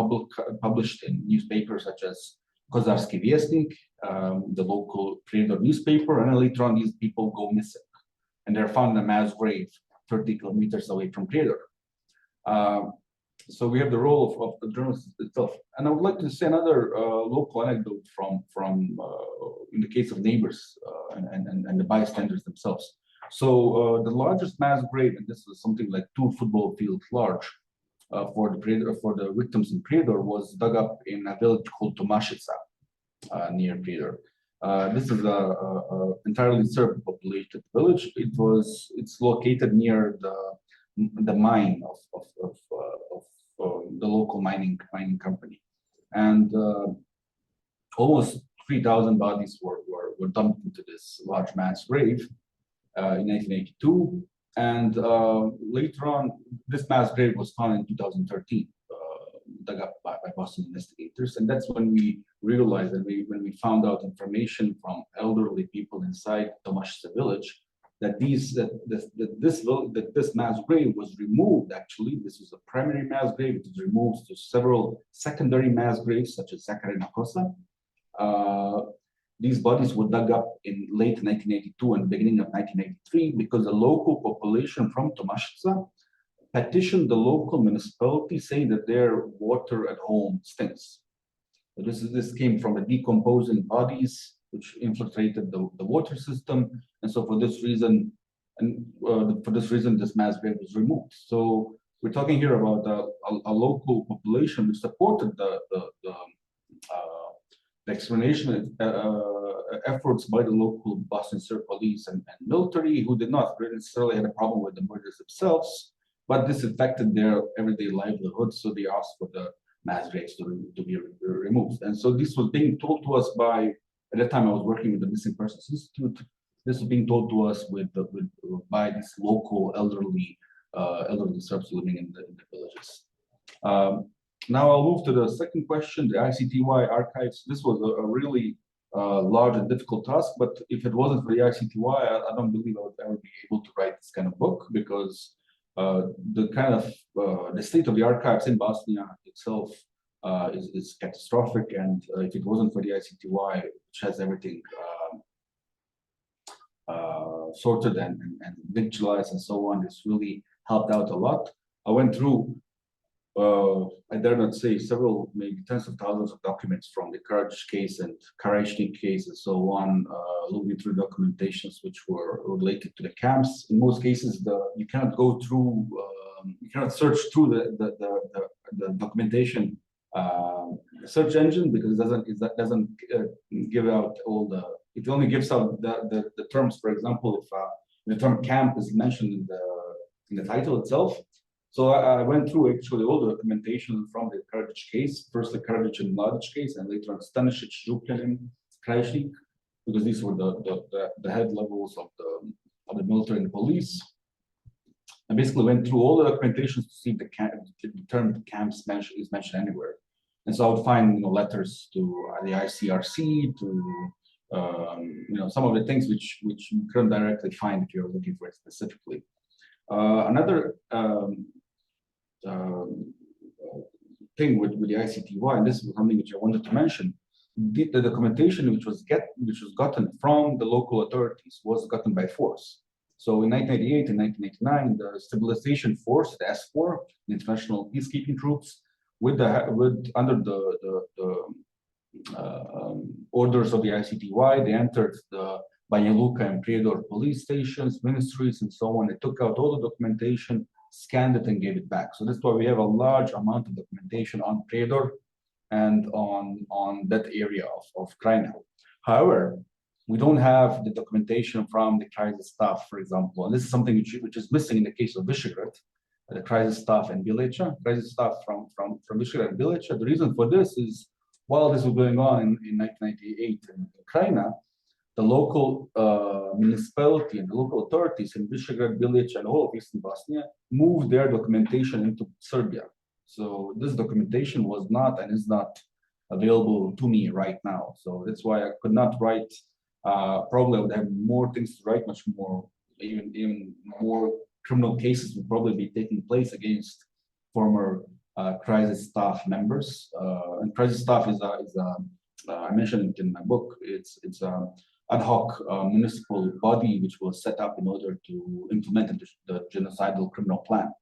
published in newspapers such as Kozarski Vjesnik, the local Prijedor newspaper, and then later on these people go missing. And they're found in a mass grave 30 kilometers away from Prijedor. So we have the role of the journalist itself. And I would like to say another local anecdote from in the case of neighbors and the bystanders themselves. So the largest mass grave, and this was something like 2 football fields large for the victims in Prijedor, was dug up in a village called Tomašica near Prijedor. This is a entirely Serb populated village. It's located near the mine of the local mining company, and almost 3,000 bodies were dumped into this large mass grave in 1982, and later on, this mass grave was found in 2013, dug up by Boston investigators, and that's when we realized that when we found out information from elderly people inside Tomašica village that this mass grave was removed. Actually, this was a primary mass grave. It was removed to several secondary mass graves, such as Zakarina Kosa. These bodies were dug up in late 1982 and beginning of 1983 because the local population from Tomašica petitioned the local municipality saying that their water at home stinks. So this came from the decomposing bodies which infiltrated the water system, and so for this reason, this mass grave was removed. So we're talking here about a local population which supported the explanation efforts by the local Bosnian Serb police and military, who did not necessarily have a problem with the murders themselves, but this affected their everyday livelihood, so they asked for the mass graves to be removed. And so this was being told to us by, at that time I was working with the Missing Persons Institute, this was being told to us by these local elderly Serbs living in the villages. Now I'll move to the second question, the ICTY archives. This was a really large and difficult task, but if it wasn't for the ICTY, I don't believe I would ever be able to write this kind of book, because the state of the archives in Bosnia itself is catastrophic, and if it wasn't for the ICTY, which has everything sorted and digitalized and so on, it's really helped out a lot. I went through, I dare not say, several, maybe tens of thousands of documents from the Karčić case and Krajishnik case and so on, looking through documentations which were related to the camps. In most cases, you cannot go through, you cannot search through the documentation search engine, because it doesn't give out all the. It only gives out the terms. For example, if the term camp is mentioned in the title itself. So I went through actually all the documentation from the Karčić case, first the Karčić and Mladić case, and later on Stanisic, Župljanin, Krajishnik, because these were the head levels of the military and the police. I basically went through all the documentations to see if the term camps is mentioned anywhere. And so I would find letters to the ICRC, to some of the things which you couldn't directly find if you're looking for it specifically. Another thing with the ICTY, and this is something which I wanted to mention, the documentation which was gotten from the local authorities was gotten by force. So in 1988 and 1989, the stabilization force, the S4, the international peacekeeping troops, under the orders of the ICTY, they entered the Banja Luka and Prijedor police stations, ministries, and so on. They took out all the documentation, scanned it, and gave it back. So that's why we have a large amount of documentation on Prijedor and on that area of Krajina. However, we don't have the documentation from the crisis staff, for example, and this is something which is missing in the case of Visegrad, the crisis staff and Bileća, crisis staff from Visegrad and Bileća. The reason for this is, while this was going on in 1998 in Krajina, the local municipality and the local authorities in Visegrad, Bileća, and all of Eastern Bosnia moved their documentation into Serbia. So this documentation was not and is not available to me right now. So that's why I could not write. Probably I would have more things to write, much more, even more criminal cases would probably be taking place against former crisis staff members. And crisis staff is I mentioned it in my book. It's a ad hoc municipal body which was set up in order to implement the genocidal criminal plan.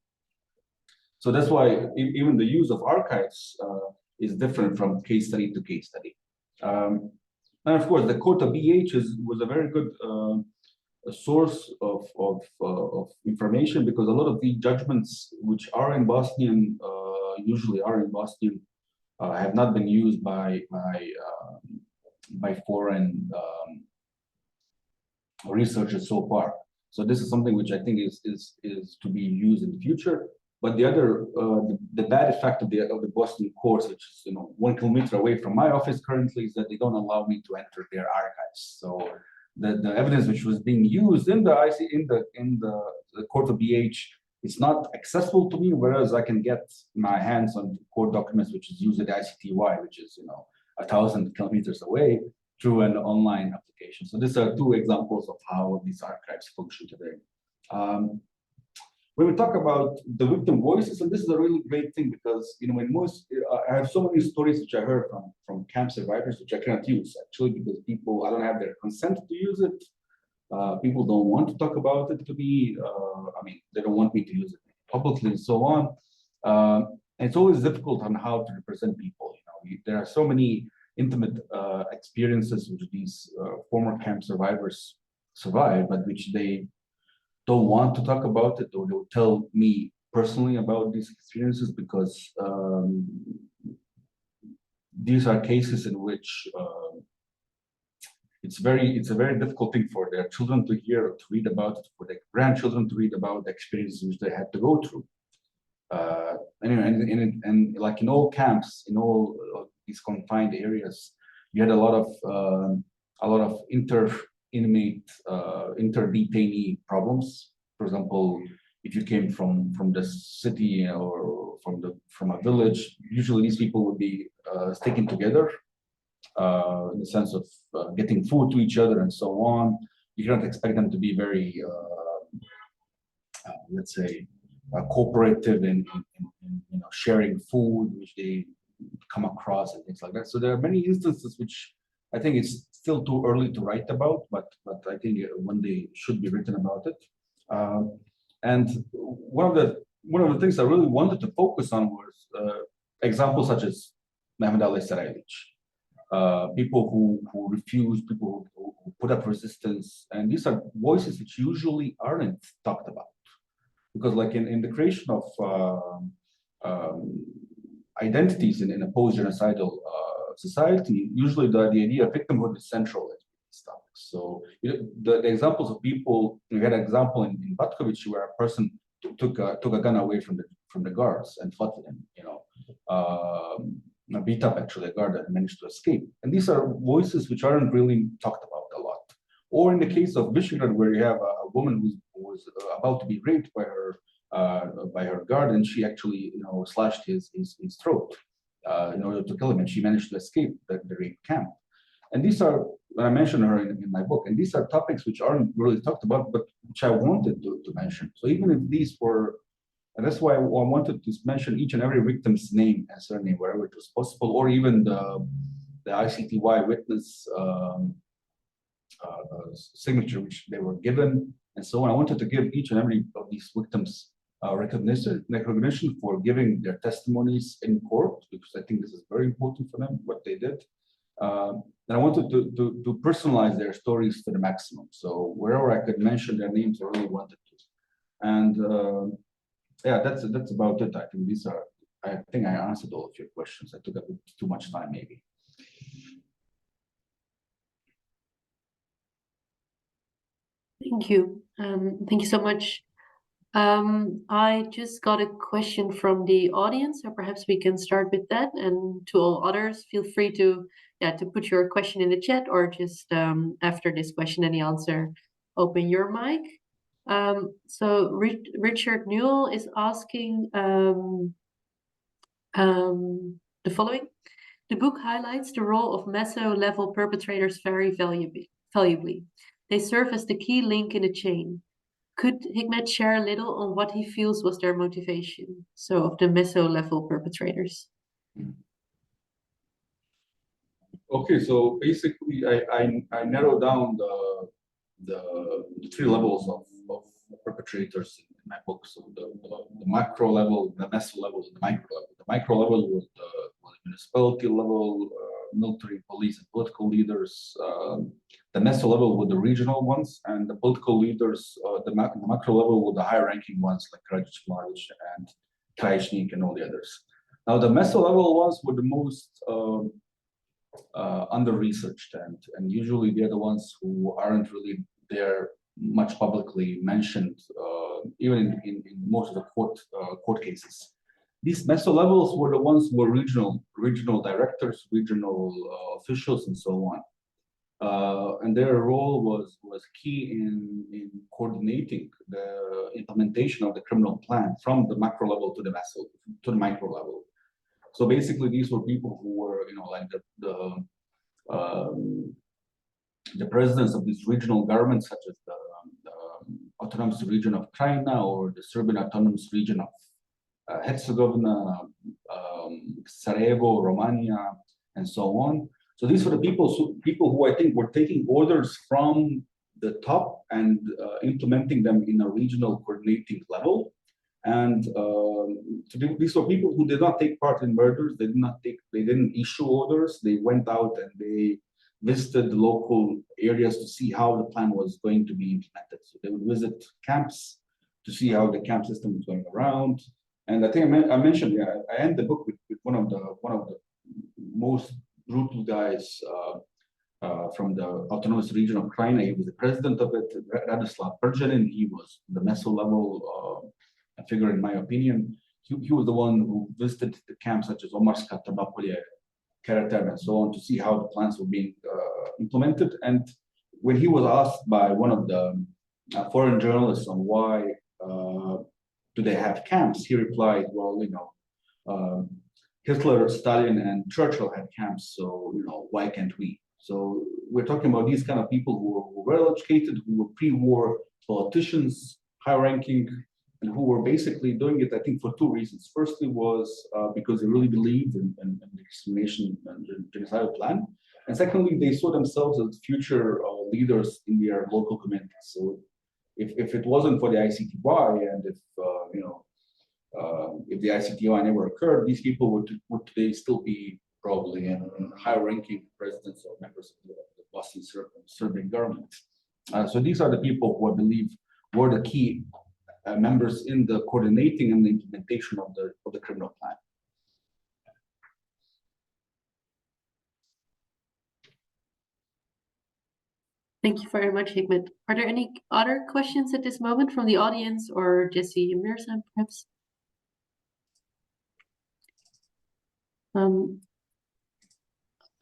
So that's why even the use of archives is different from case study to case study. And of course, the Kota BH was a very good source of information, because a lot of the judgments which are in Bosnian, usually are in Bosnian, have not been used by foreign researchers so far. So this is something which I think is to be used in the future. But the other, the bad effect of the Bosnian courts, which is 1 kilometer away from my office currently, is that they don't allow me to enter their archives. So the evidence which was being used in the court of BH, it's not accessible to me, whereas I can get my hands on court documents which is used at ICTY, which is 1,000 kilometers away, through an online application. So these are two examples of how these archives function today. When we talk about the victim voices, and this is a really great thing, because in most, I have so many stories which I heard from camp survivors which I cannot use, actually, because I don't have their consent to use it. People don't want to talk about it to me. I mean, they don't want me to use it. publicly and so on. And it's always difficult on how to represent people. There are so many intimate experiences which these former camp survivors survive, but which they don't want to talk about it, or they'll tell me personally about these experiences, because these are cases in which it's a very difficult thing for their children to hear or to read about it, for their grandchildren to read about the experiences which they had to go through. Anyway, and like in all camps, in all these confined areas, you had a lot of inter-inmate, inter-detainee problems. For example, if you came from the city or from a village, usually these people would be sticking together in the sense of getting food to each other and so on. You cannot expect them to be very, let's say, cooperative in sharing food, which they come across and things like that. So there are many instances which I think it's still too early to write about, but I think one day should be written about it. And one of the things I really wanted to focus on was examples such as Mehmet Ali Sarajevich, people who refuse, people who put up resistance, and these are voices which usually aren't talked about. Because like in the creation of identities in a post-genocidal society, usually the idea of victimhood is central in these topics. So the examples of people, we had an example in Batkovic where a person took a gun away from the guards and fought with him, beat up actually a guard and managed to escape. And these are voices which aren't really talked about a lot. Or in the case of Visegrad, where you have a woman who was about to be raped by her guard, and she actually slashed his throat in order to kill him, and she managed to escape the rape camp. And these are, I mentioned her in my book, and these are topics which aren't really talked about, but which I wanted to mention. So even if these were, and that's why I wanted to mention each and every victim's name and surname wherever it was possible, or even the ICTY witness signature which they were given, and so on. I wanted to give each and every of these victims recognition for giving their testimonies in court, because I think this is very important for them, what they did. And I wanted to personalize their stories to the maximum. So wherever I could mention their names, I really wanted to. And yeah, that's about it. I think I answered all of your questions. I took a bit too much time, maybe. Thank you. Thank you so much. I just got a question from the audience, so perhaps we can start with that. And to all others, feel free to put your question in the chat, or just after this question and the answer, open your mic. So Richard Newell is asking the following. The book highlights the role of meso-level perpetrators very valuably. They serve as the key link in the chain. Could Hikmet share a little on what he feels was their motivation? So of the meso-level perpetrators. Okay, so basically I narrowed down the three levels of perpetrators in my book. So the macro level, the meso level, and the micro level. The micro level was the municipality level, military, police, and political leaders. The meso level were the regional ones, and the political leaders, the macro level were the higher-ranking ones like Karčić, Mladić, and Krajčnik, and all the others. Now, the meso level ones were the most under-researched, and usually they're the ones who aren't really there much publicly mentioned, even in most of the court cases. These meso levels were the ones who were regional directors, regional officials, and so on. And their role was key in coordinating the implementation of the criminal plan from the macro level to the micro level. So basically, these were people who were, like the presidents of these regional governments, such as the autonomous region of Krajina or the Serbian autonomous region of Herzegovina, Sarajevo, Romania, and so on. So these were the people who I think were taking orders from the top and implementing them in a regional coordinating level. And these were people who did not take part in murders. They didn't issue orders. They went out and they visited the local areas to see how the plan was going to be implemented. So they would visit camps to see how the camp system was going around. And I think I mentioned, yeah, I end the book with one of the most brutal guys from the autonomous region of Krajina. He was the president of it, Radislav Prjanin. He was the meso level figure, in my opinion. He was the one who visited the camps such as Omarska, Trnopolje, Karater, and so on to see how the plans were being implemented. And when he was asked by one of the foreign journalists on why do they have camps, he replied, well, you know, Hitler, Stalin, and Churchill had camps, so, you know, why can't we? So we're talking about these kind of people who were well educated, who were pre-war politicians, high-ranking, and who were basically doing it, I think, for two reasons. Firstly was because they really believed in the extermination and the genocidal plan. And secondly, they saw themselves as future leaders in their local communities. So if it wasn't for the ICTY, and if, you know, if the ICTY never occurred, these people would today still be probably in high-ranking presidents or members of the Bosnian Serbian government. So these are the people who I believe were the key members in the coordinating and the implementation of the criminal plan. Thank you very much, Hikmet. Are there any other questions at this moment from the audience, or Jessie and Mirza, perhaps?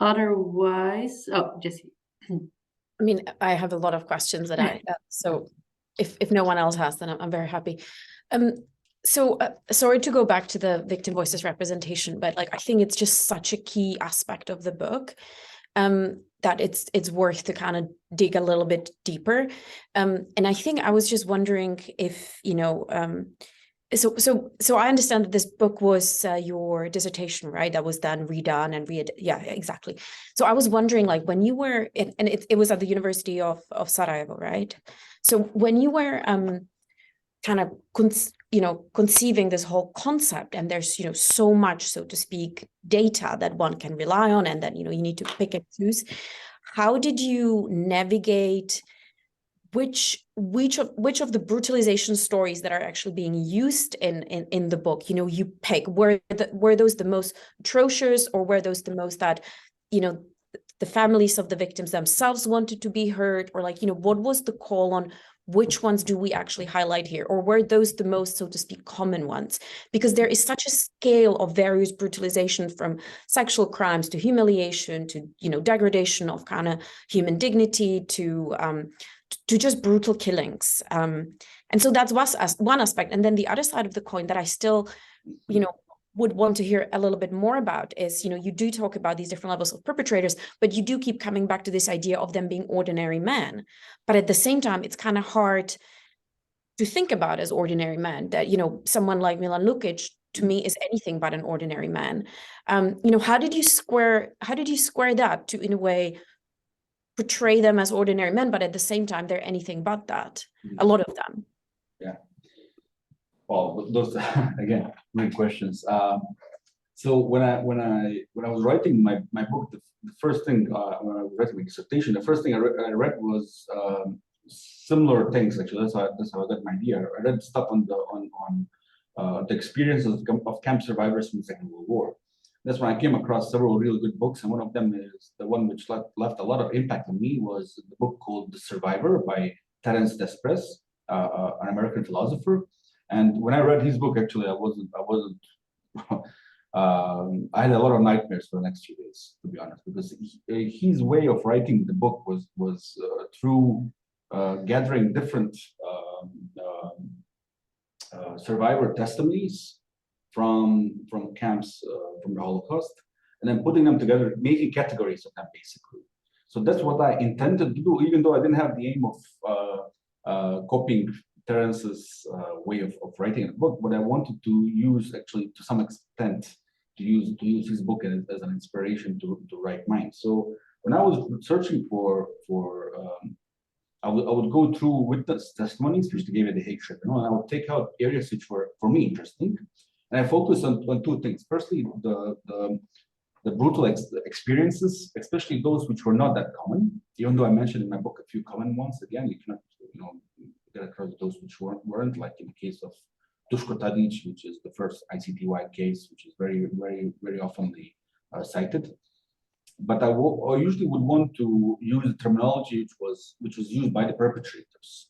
Otherwise, oh, Jessie. I mean, I have a lot of questions that so if no one else has, then I'm very happy. So sorry to go back to the victim voices representation, but like I think it's just such a key aspect of the book that it's worth to kind of dig a little bit deeper. And I think I was just wondering if, you know, so I understand that this book was your dissertation, right? That was then redone and yeah, exactly. So I was wondering, like, when you were and it was at the University of Sarajevo, right? So when you were kind of conceiving this whole concept, and there's, you know, so much, so to speak, data that one can rely on, and then, you know, you need to pick and choose. How did you navigate which of the brutalization stories that are actually being used in the book, you know, you pick? Were those the most atrocious, or were those the most that, you know, the families of the victims themselves wanted to be heard? Or, like, you know, what was the call on which ones do we actually highlight here? Or were those the most, so to speak, common ones? Because there is such a scale of various brutalization, from sexual crimes to humiliation to, you know, degradation of kind of human dignity to just brutal killings. And so that's one aspect. And then the other side of the coin that I still, you know, would want to hear a little bit more about is, you know, you do talk about these different levels of perpetrators, but you do keep coming back to this idea of them being ordinary men. But at the same time, it's kind of hard to think about as ordinary men, that, you know, someone like Milan Lukic to me is anything but an ordinary man. You know, how did you square that to, in a way, portray them as ordinary men, but at the same time they're anything but that, a lot of them? Yeah. Well, those again, great questions. So when I was writing my book, the first thing when I was writing my dissertation, the first thing I read was similar things. Actually, that's how I got my idea. I read stuff on the experiences of camp survivors from the Second World War. That's when I came across several really good books, and one of them is the one which left a lot of impact on me, was the book called The Survivor by Terence Desprez, an American philosopher. And when I read his book, actually, I had a lot of nightmares for the next few days, to be honest, because his way of writing the book was through gathering different survivor testimonies from camps from the Holocaust, and then putting them together, making categories of them, basically. So that's what I intended to do, even though I didn't have the aim of copying Terence's way of writing a book. But I wanted to use, actually, to some extent, to use his book as an inspiration to write mine. So when I was searching for I would go through witness testimonies, which they gave at the Hague Tribunal, and I would take out areas which were, for me, interesting. And I focused on two things. Firstly, the brutal experiences, especially those which were not that common. Even though I mentioned in my book a few common ones, again, you cannot, get across those which weren't, like in the case of Duško Tadić, which is the first ICTY case, which is very, very, very oftenly cited. But I usually would want to use the terminology which was used by the perpetrators,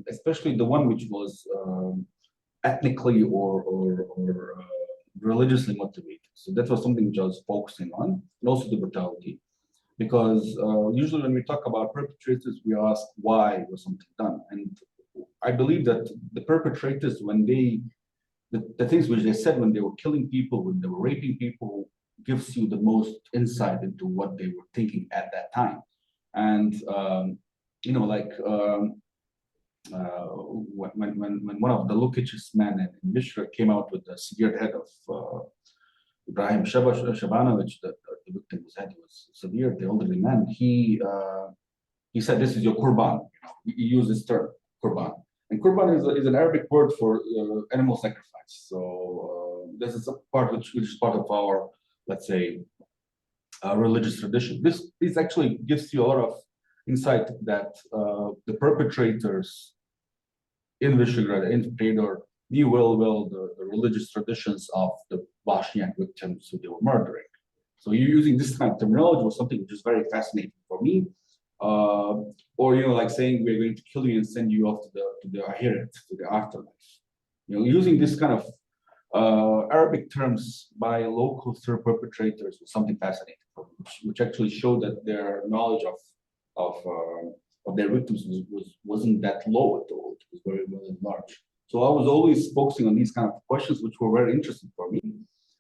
especially the one which was ethnically or religiously motivated. So that was something which I was focusing on, and also the brutality. Because usually when we talk about perpetrators, we ask why was something done. And I believe that the perpetrators, when the things which they said when they were killing people, when they were raping people, gives you the most insight into what they were thinking at that time. And when one of the Lukic's men in Mishra came out with the severed head of Ibrahim Shabanovic, the victim's head was severed, the elderly man, he said, "This is your kurban." He used this term, kurban. And kurban is an Arabic word for animal sacrifice. So this is a part which is part of our, let's say, religious tradition. This actually gives you a lot of insight that the perpetrators in Visegrad, in Predor, knew well the religious traditions of the Bosnian victims who they were murdering. So using this kind of terminology was something which is very fascinating for me. Or like saying we're going to kill you and send you off to the ahiret, to the afterlife. Using this kind of Arabic terms by local Serb perpetrators was something fascinating for me, which actually showed that their knowledge of their victims wasn't that low at all. It was very, very large. So I was always focusing on these kind of questions, which were very interesting for me.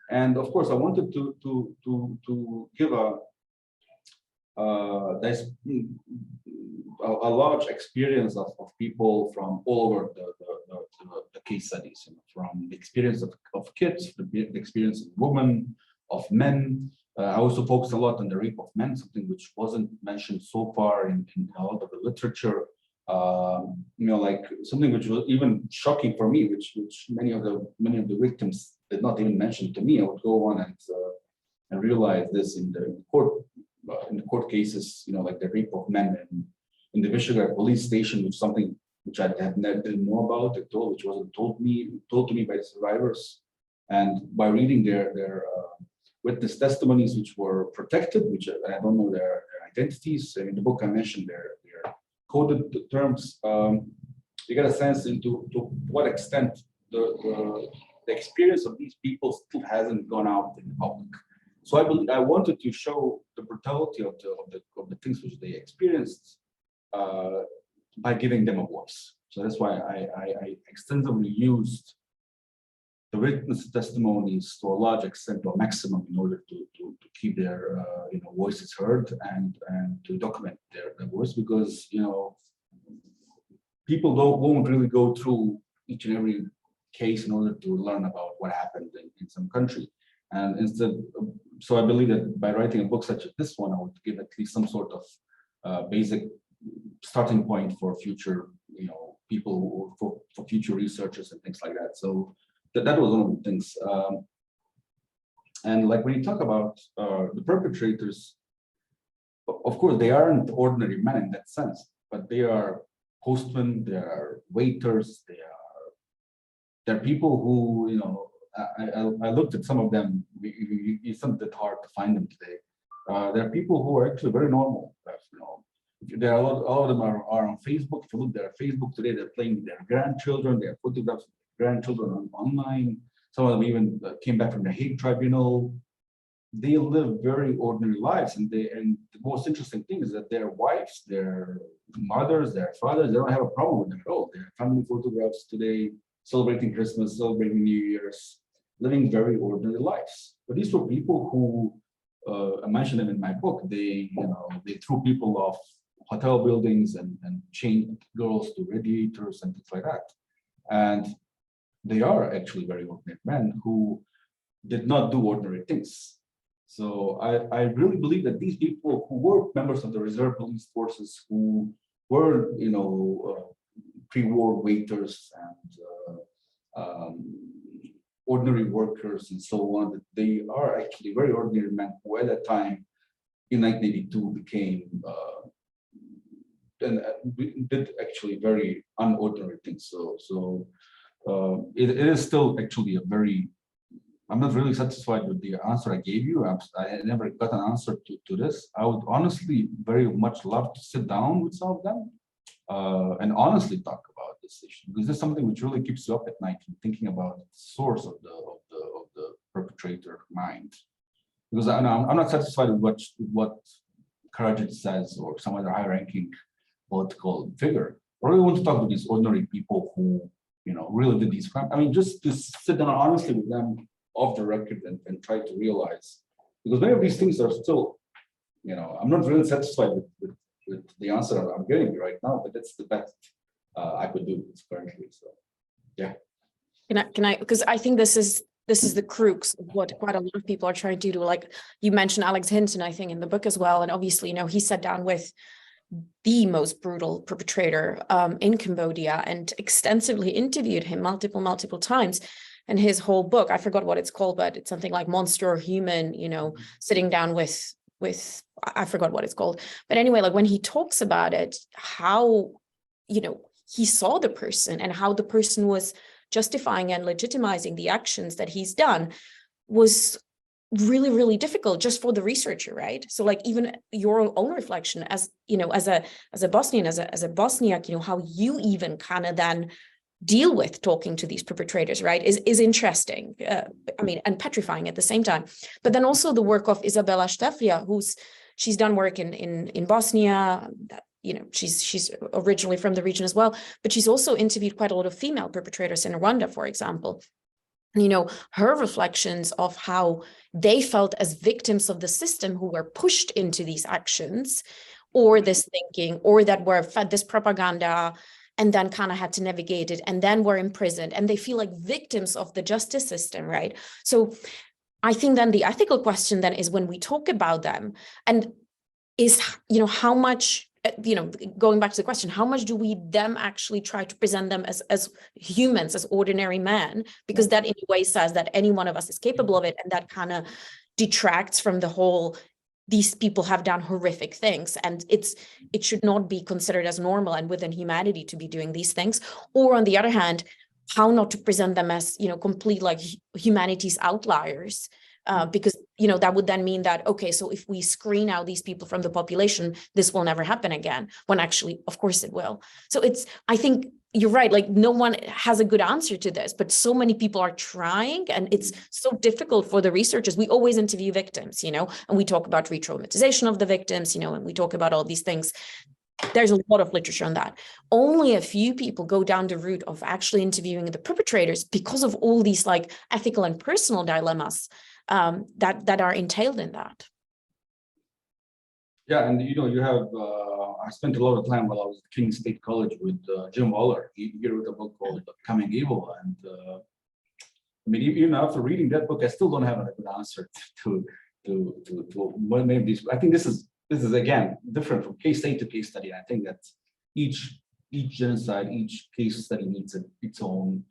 And of course, I wanted to give a large experience of people from all over the case studies, from the experience of kids, the experience of women, of men. I also focused a lot on the rape of men, something which wasn't mentioned so far in a lot of the literature. Like something which was even shocking for me, which many of the victims did not even mention to me. I would go on and realize this in the court cases, like the rape of men in the Visegrad police station, which is something which I didn't know about at all, which wasn't told to me by the survivors, and by reading their witness testimonies, which were protected, which I don't know their identities. In the book I mentioned their coded terms. You get a sense into to what extent the experience of these people still hasn't gone out in the public. So I wanted to show the brutality of the things which they experienced by giving them a voice. So that's why I extensively used the witness testimonies to a large extent, or maximum, in order to keep their voices heard and to document their voice, because people won't really go through each and every case in order to learn about what happened in some country. And instead, so I believe that by writing a book such as this one, I would give at least some sort of basic starting point for future, people, for future researchers and things like that. So that was one of the things. And like when you talk about the perpetrators, of course, they aren't ordinary men in that sense, but they are postmen, they are waiters, they're people who, I looked at some of them. It's something hard to find them today. There are people who are actually very normal. There are a lot of them are on Facebook. If you look at their Facebook today, they're playing with their grandchildren. They have photographs of their grandchildren online. Some of them even came back from the Hague Tribunal. They live very ordinary lives, and the most interesting thing is that their wives, their mothers, their fathers, they don't have a problem with them at all. They have family photographs today, celebrating Christmas, celebrating New Year's, living very ordinary lives. But these were people who, I mentioned them in my book, they threw people off hotel buildings and chained girls to radiators and things like that. And they are actually very ordinary men who did not do ordinary things. So I really believe that these people who were members of the reserve police forces, who were, pre-war waiters and ordinary workers and so on, that they are actually very ordinary men who at that time in 1982 became and did actually very unordinary things. So it is still actually a very, I'm not really satisfied with the answer I gave you. I never got an answer to this. I would honestly very much love to sit down with some of them and honestly talk about this issue, because this is something which really keeps you up at night, thinking about the source of the perpetrator mind. Because I'm not satisfied with what Karčić says or some other high-ranking political figure. I really want to talk to these ordinary people who, really did these crimes. I mean, just to sit down honestly with them off the record and try to realize, because many of these things are still, I'm not really satisfied with the answer I'm getting right now, but that's the best I could do currently. So, yeah. Can I? Because I think this is the crux of what quite a lot of people are trying to do. Like you mentioned Alex Hinton, I think, in the book as well, and obviously, he sat down with the most brutal perpetrator in Cambodia and extensively interviewed him multiple times. And his whole book, I forgot what it's called, but it's something like Monster or Human, sitting down with I forgot what it's called. But anyway, like when he talks about it, how, he saw the person and how the person was justifying and legitimizing the actions that he's done was really, really difficult just for the researcher, right? So like even your own reflection as, as a Bosnian, as a Bosniak, how you even kind of then deal with talking to these perpetrators, right, is interesting. And petrifying at the same time. But then also the work of Isabela Šteflja, she's done work in Bosnia, that, she's originally from the region as well, but she's also interviewed quite a lot of female perpetrators in Rwanda, for example. Her reflections of how they felt as victims of the system who were pushed into these actions or this thinking, or that were fed this propaganda and then kind of had to navigate it and then were imprisoned, and they feel like victims of the justice system, right? So I think then the ethical question then is, when we talk about them, and is, how much, going back to the question, how much do we them actually try to present them as humans, as ordinary men, because that in a way says that any one of us is capable of it, and that kind of detracts from the whole, these people have done horrific things and it should not be considered as normal and within humanity to be doing these things. Or on the other hand, how not to present them as, complete like humanity's outliers, because, that would then mean that, okay, so if we screen out these people from the population, this will never happen again, when actually, of course it will. So I think you're right, like no one has a good answer to this, but so many people are trying, and it's so difficult for the researchers. We always interview victims, and we talk about re-traumatization of the victims, and we talk about all these things. There's a lot of literature on that. Only a few people go down the route of actually interviewing the perpetrators because of all these like ethical and personal dilemmas that are entailed in that. Yeah, and you have, I spent a lot of time while I was at King State College with Jim Waller. He wrote a book called Becoming Evil. And even after reading that book, I still don't have a good answer to many of these. I think this is again different from case study to case study. I think that each genocide, each case study needs its own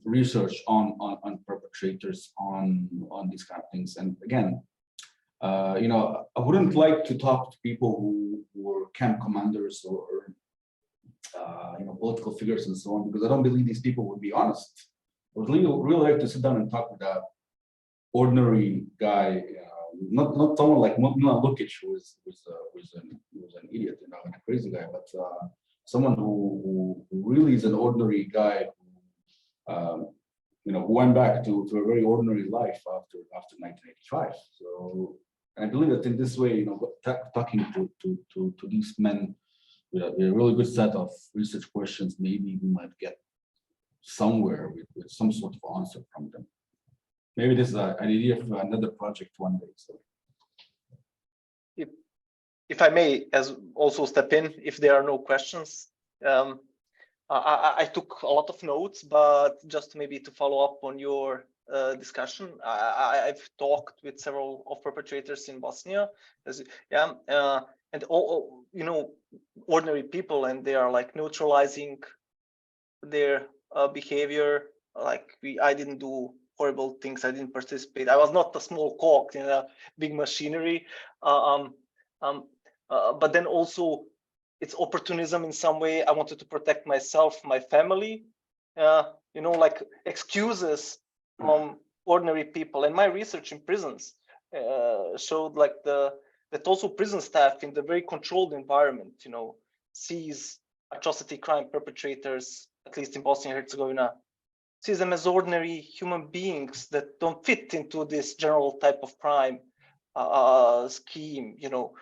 research on perpetrators, on these kind of things. And again, I wouldn't like to talk to people who were camp commanders or political figures and so on, because I don't believe these people would be honest. I would really like to sit down and talk with that ordinary guy, not someone like Milan Lukic, who was an idiot, and a crazy guy, but someone who really is an ordinary guy who went back to a very ordinary life after 1985. So I believe that in this way, talking to these men with a really good set of research questions, maybe we might get somewhere with some sort of answer from them. Maybe this is an idea for another project one day. So, if I may, as also step in, if there are no questions. I took a lot of notes, but just maybe to follow up on your discussion. I've talked with several of perpetrators in Bosnia, and all, you know, ordinary people, and they are like neutralizing their behavior. Like I didn't do horrible things. I didn't participate. I was not a small cog in a big machinery. But then also, it's opportunism in some way. I wanted to protect myself, my family. You know, like excuses from ordinary people. And my research in prisons showed like that also prison staff in the very controlled environment, you know, sees atrocity crime perpetrators, at least in Bosnia and Herzegovina, sees them as ordinary human beings that don't fit into this general type of crime scheme, you know.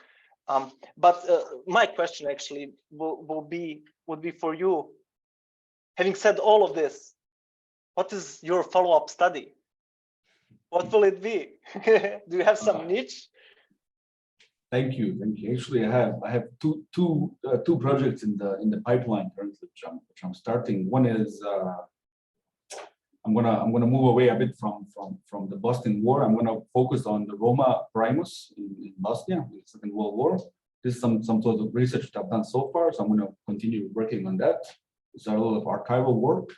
But my question actually would be for you. Having said all of this, what is your follow-up study? What will it be? Do you have some niche? Thank you. Actually, I have two projects in the pipeline currently, which I'm starting. One is I'm gonna move away a bit from the Bosnian War. I'm gonna focus on the Roma primus in Bosnia, in the Second World War. This is some sort of research that I've done so far, so I'm gonna continue working on that. It's a lot of archival work,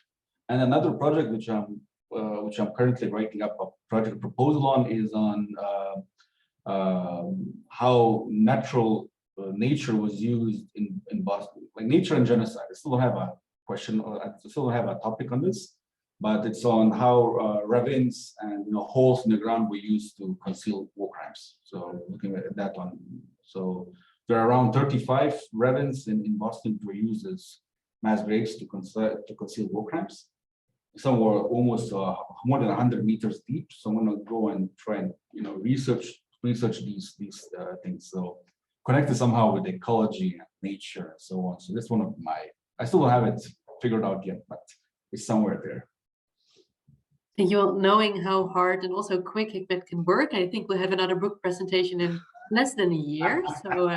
and another project which I'm currently writing up a project proposal on is on how natural nature was used in Bosnia, like nature and genocide. I still don't have a question, or I still don't have a topic on this, but it's on how ravines and holes in the ground were used to conceal war crimes. So looking at that one, so there are around 35 ravines in Bosnia that were used as mass graves to conceal war crimes. Some were almost more than 100 meters deep. So I'm going to go and try and research these things. So connected somehow with ecology and nature and so on. So that's one of my. I still don't have it figured out yet, but it's somewhere there. Thank you. Knowing how hard and also quick Hikmet can work, I think we'll have another book presentation in less than a year. So,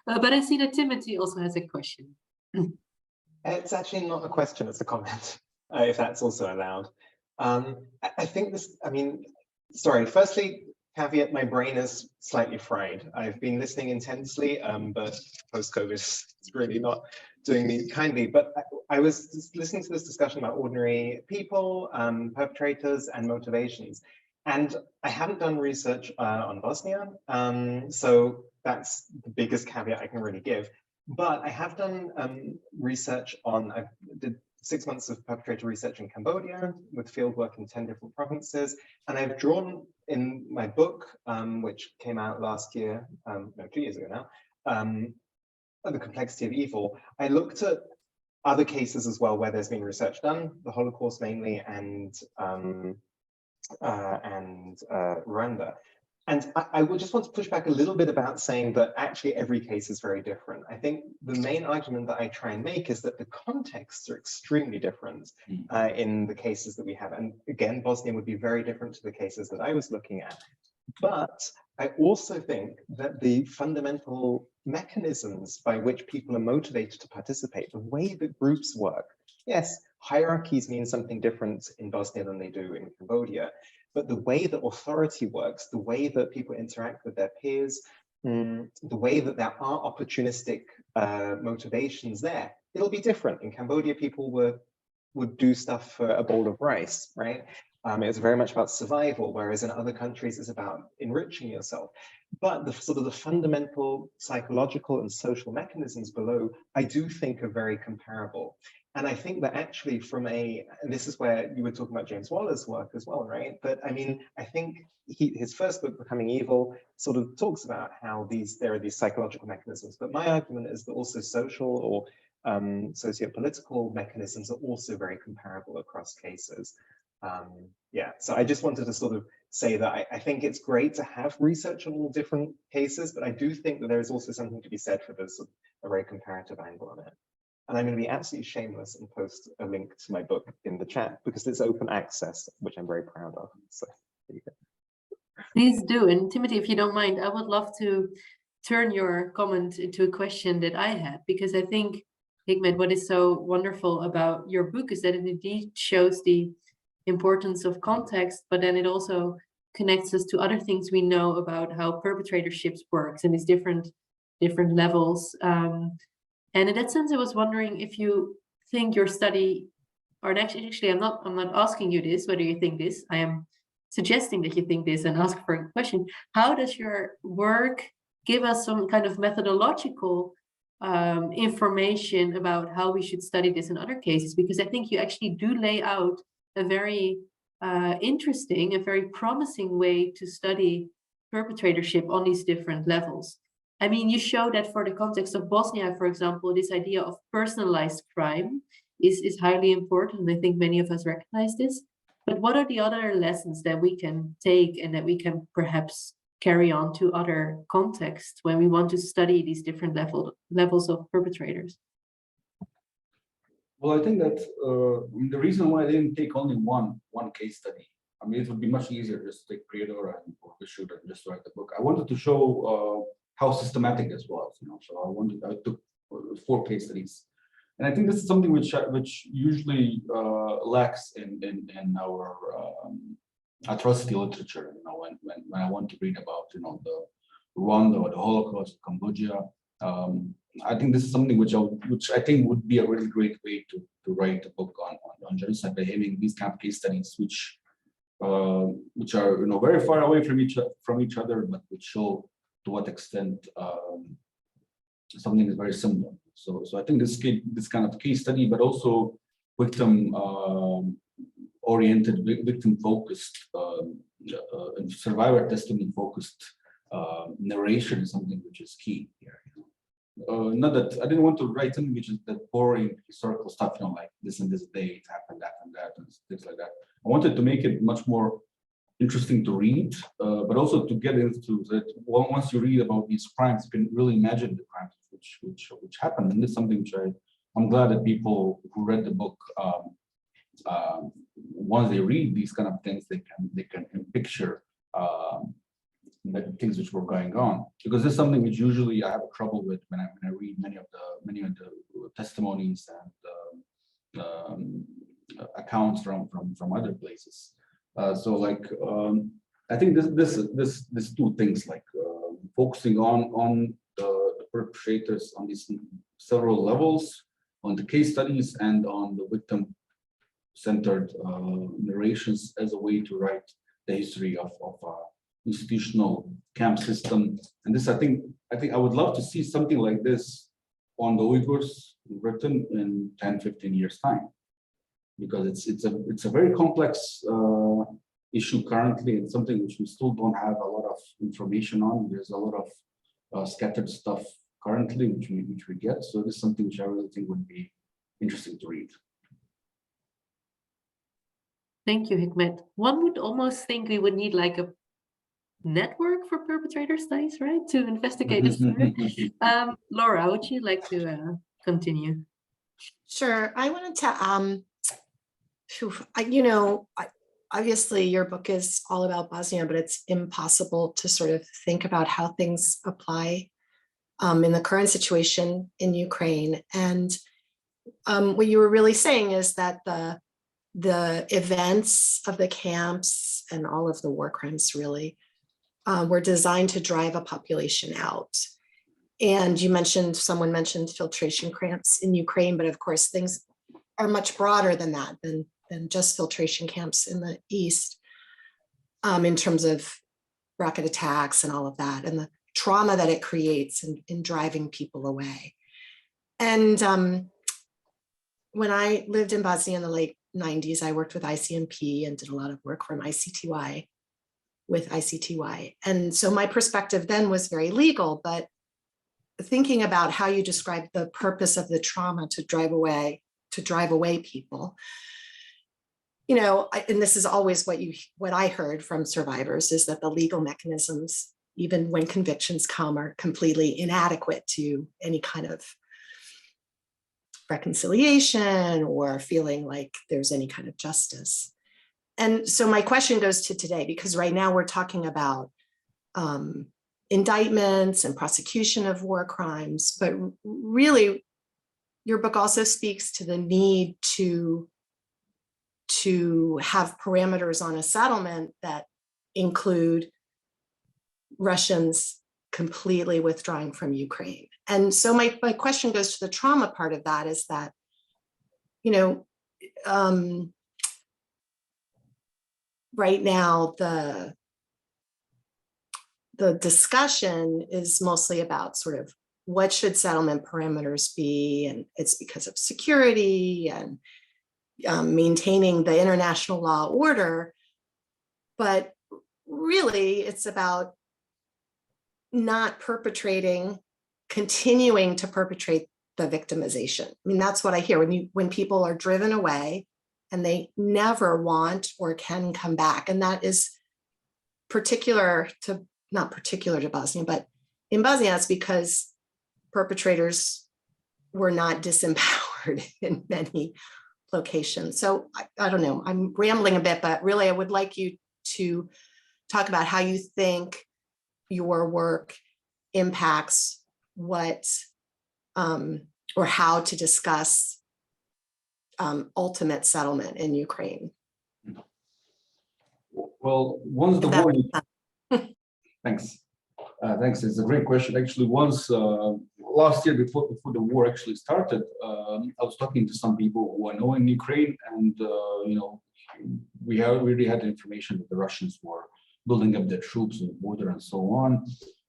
but I see that Timothy also has a question. It's actually not a question; it's a comment, if that's also allowed. I think this. I mean, sorry. Firstly, caveat: my brain is slightly fried. I've been listening intensely, but post-COVID, it's really not doing me kindly. But I was just listening to this discussion about ordinary people, perpetrators, and motivations. And I haven't done research on Bosnia, so that's the biggest caveat I can really give. But I have done research on, I did 6 months of perpetrator research in Cambodia with fieldwork in 10 different provinces. And I've drawn in my book, which came out last year, no, 2 years ago now, The Complexity of Evil. I looked at other cases as well where there's been research done, the Holocaust mainly, and Rwanda. And I would just want to push back a little bit about saying that actually every case is very different. I think the main argument that I try and make is that the contexts are extremely different in the cases that we have. And again, Bosnia would be very different to the cases that I was looking at. But I also think that the fundamental mechanisms by which people are motivated to participate, the way that groups work, yes, hierarchies mean something different in Bosnia than they do in Cambodia. But the way that authority works, the way that people interact with their peers, the way that there are opportunistic motivations there, it'll be different. In Cambodia, people would do stuff for a bowl of rice, right? It was very much about survival, whereas in other countries, it's about enriching yourself. But the sort of the fundamental psychological and social mechanisms below, I do think are very comparable. And I think that actually and this is where you were talking about James Waller's work as well, right? But I mean, I think his first book, Becoming Evil, sort of talks about how there are these psychological mechanisms. But my argument is that also social or socio-political mechanisms are also very comparable across cases. Yeah, so I just wanted to sort of say that I think it's great to have research on all different cases, but I do think that there is also something to be said for this, a very comparative angle on it. And I'm going to be absolutely shameless and post a link to my book in the chat because it's open access, which I'm very proud of. So there you go. Please do. And Timothy, if you don't mind, I would love to turn your comment into a question that I had, because I think, Hikmet, what is so wonderful about your book is that it indeed shows the importance of context, but then it also connects us to other things we know about how perpetratorships works and these different levels. And in that sense, I was wondering if you think your study, or actually I'm not asking you this, whether you think this, I am suggesting that you think this and ask for a question. How does your work give us some kind of methodological information about how we should study this in other cases? Because I think you actually do lay out a very interesting, a very promising way to study perpetratorship on these different levels. I mean, you show that for the context of Bosnia, for example, this idea of personalized crime is highly important. I think many of us recognize this. But what are the other lessons that we can take and that we can perhaps carry on to other contexts when we want to study these different levels of perpetrators? Well, I think that the reason why I didn't take only one case study, I mean, it would be much easier just to take Prijedora and shoot and just write the book. I wanted to show how systematic this was, you know. So I took 4 case studies, and I think this is something which usually lacks in our atrocity literature. You know, when I want to read about, you know, the Rwanda or the Holocaust, Cambodia. I think this is something which I think would be a really great way to write a book on genocide, by having these kind of case studies which are, you know, very far away from each other, but which show to what extent something is very similar. So I think this kind of case study, but also victim oriented, victim focused, and survivor testimony focused narration is something which is key here. Not that I didn't want to write something which is that boring historical stuff, you know, like this and this date happened, that and that, and things like that. I wanted to make it much more interesting to read, but also to get into that. Once you read about these crimes, you can really imagine the crimes which happened, and this is something which I'm glad that people who read the book, once they read these kind of things, they can picture the things which were going on, because this is something which usually I have trouble with when I read many of the testimonies and accounts from other places. So like I think this 2 things, like focusing on the perpetrators on these several levels, on the case studies, and on the victim-centered narrations as a way to write the history of institutional camp system. And this, I think I would love to see something like this on the Uyghurs written in 10-15 years time, because it's a very complex issue currently, and something which we still don't have a lot of information on. There's a lot of scattered stuff currently which we get. So this is something which I really think would be interesting to read. Thank you, Hikmet. One would almost think we would need like a network for perpetrator studies, right, to investigate this further. Laura, would you like to continue? Sure. I wanted to, you know, obviously your book is all about Bosnia, but it's impossible to sort of think about how things apply in the current situation in Ukraine. And what you were really saying is that the events of the camps and all of the war crimes really were designed to drive a population out. And someone mentioned filtration camps in Ukraine, but of course things are much broader than that, than just filtration camps in the East, in terms of rocket attacks and all of that, and the trauma that it creates in driving people away. And when I lived in Bosnia in the late 90s, I worked with ICMP and did a lot of work from ICTY. And so my perspective then was very legal, but thinking about how you describe the purpose of the trauma to drive away people, you know, and this is always what I heard from survivors, is that the legal mechanisms, even when convictions come, are completely inadequate to any kind of reconciliation or feeling like there's any kind of justice. And so my question goes to today, because right now we're talking about indictments and prosecution of war crimes, but really your book also speaks to the need to to have parameters on a settlement that include Russians completely withdrawing from Ukraine. And so my question goes to the trauma part of that, is that, you know, right now the discussion is mostly about sort of what should settlement parameters be, and it's because of security and maintaining the international law order. But really, it's about not continuing to perpetrate the victimization. I mean, that's what I hear when people are driven away and they never want or can come back. And that is not particular to Bosnia, but in Bosnia, it's because perpetrators were not disempowered in many locations. So I don't know, I'm rambling a bit, but really I would like you to talk about how you think your work impacts what or how to discuss ultimate settlement in Ukraine. Well, once the war, thanks. Thanks. It's a great question. Actually, once last year before the war actually started, I was talking to some people who are knowing Ukraine, and you know, we already had information that the Russians were building up their troops on the border and so on.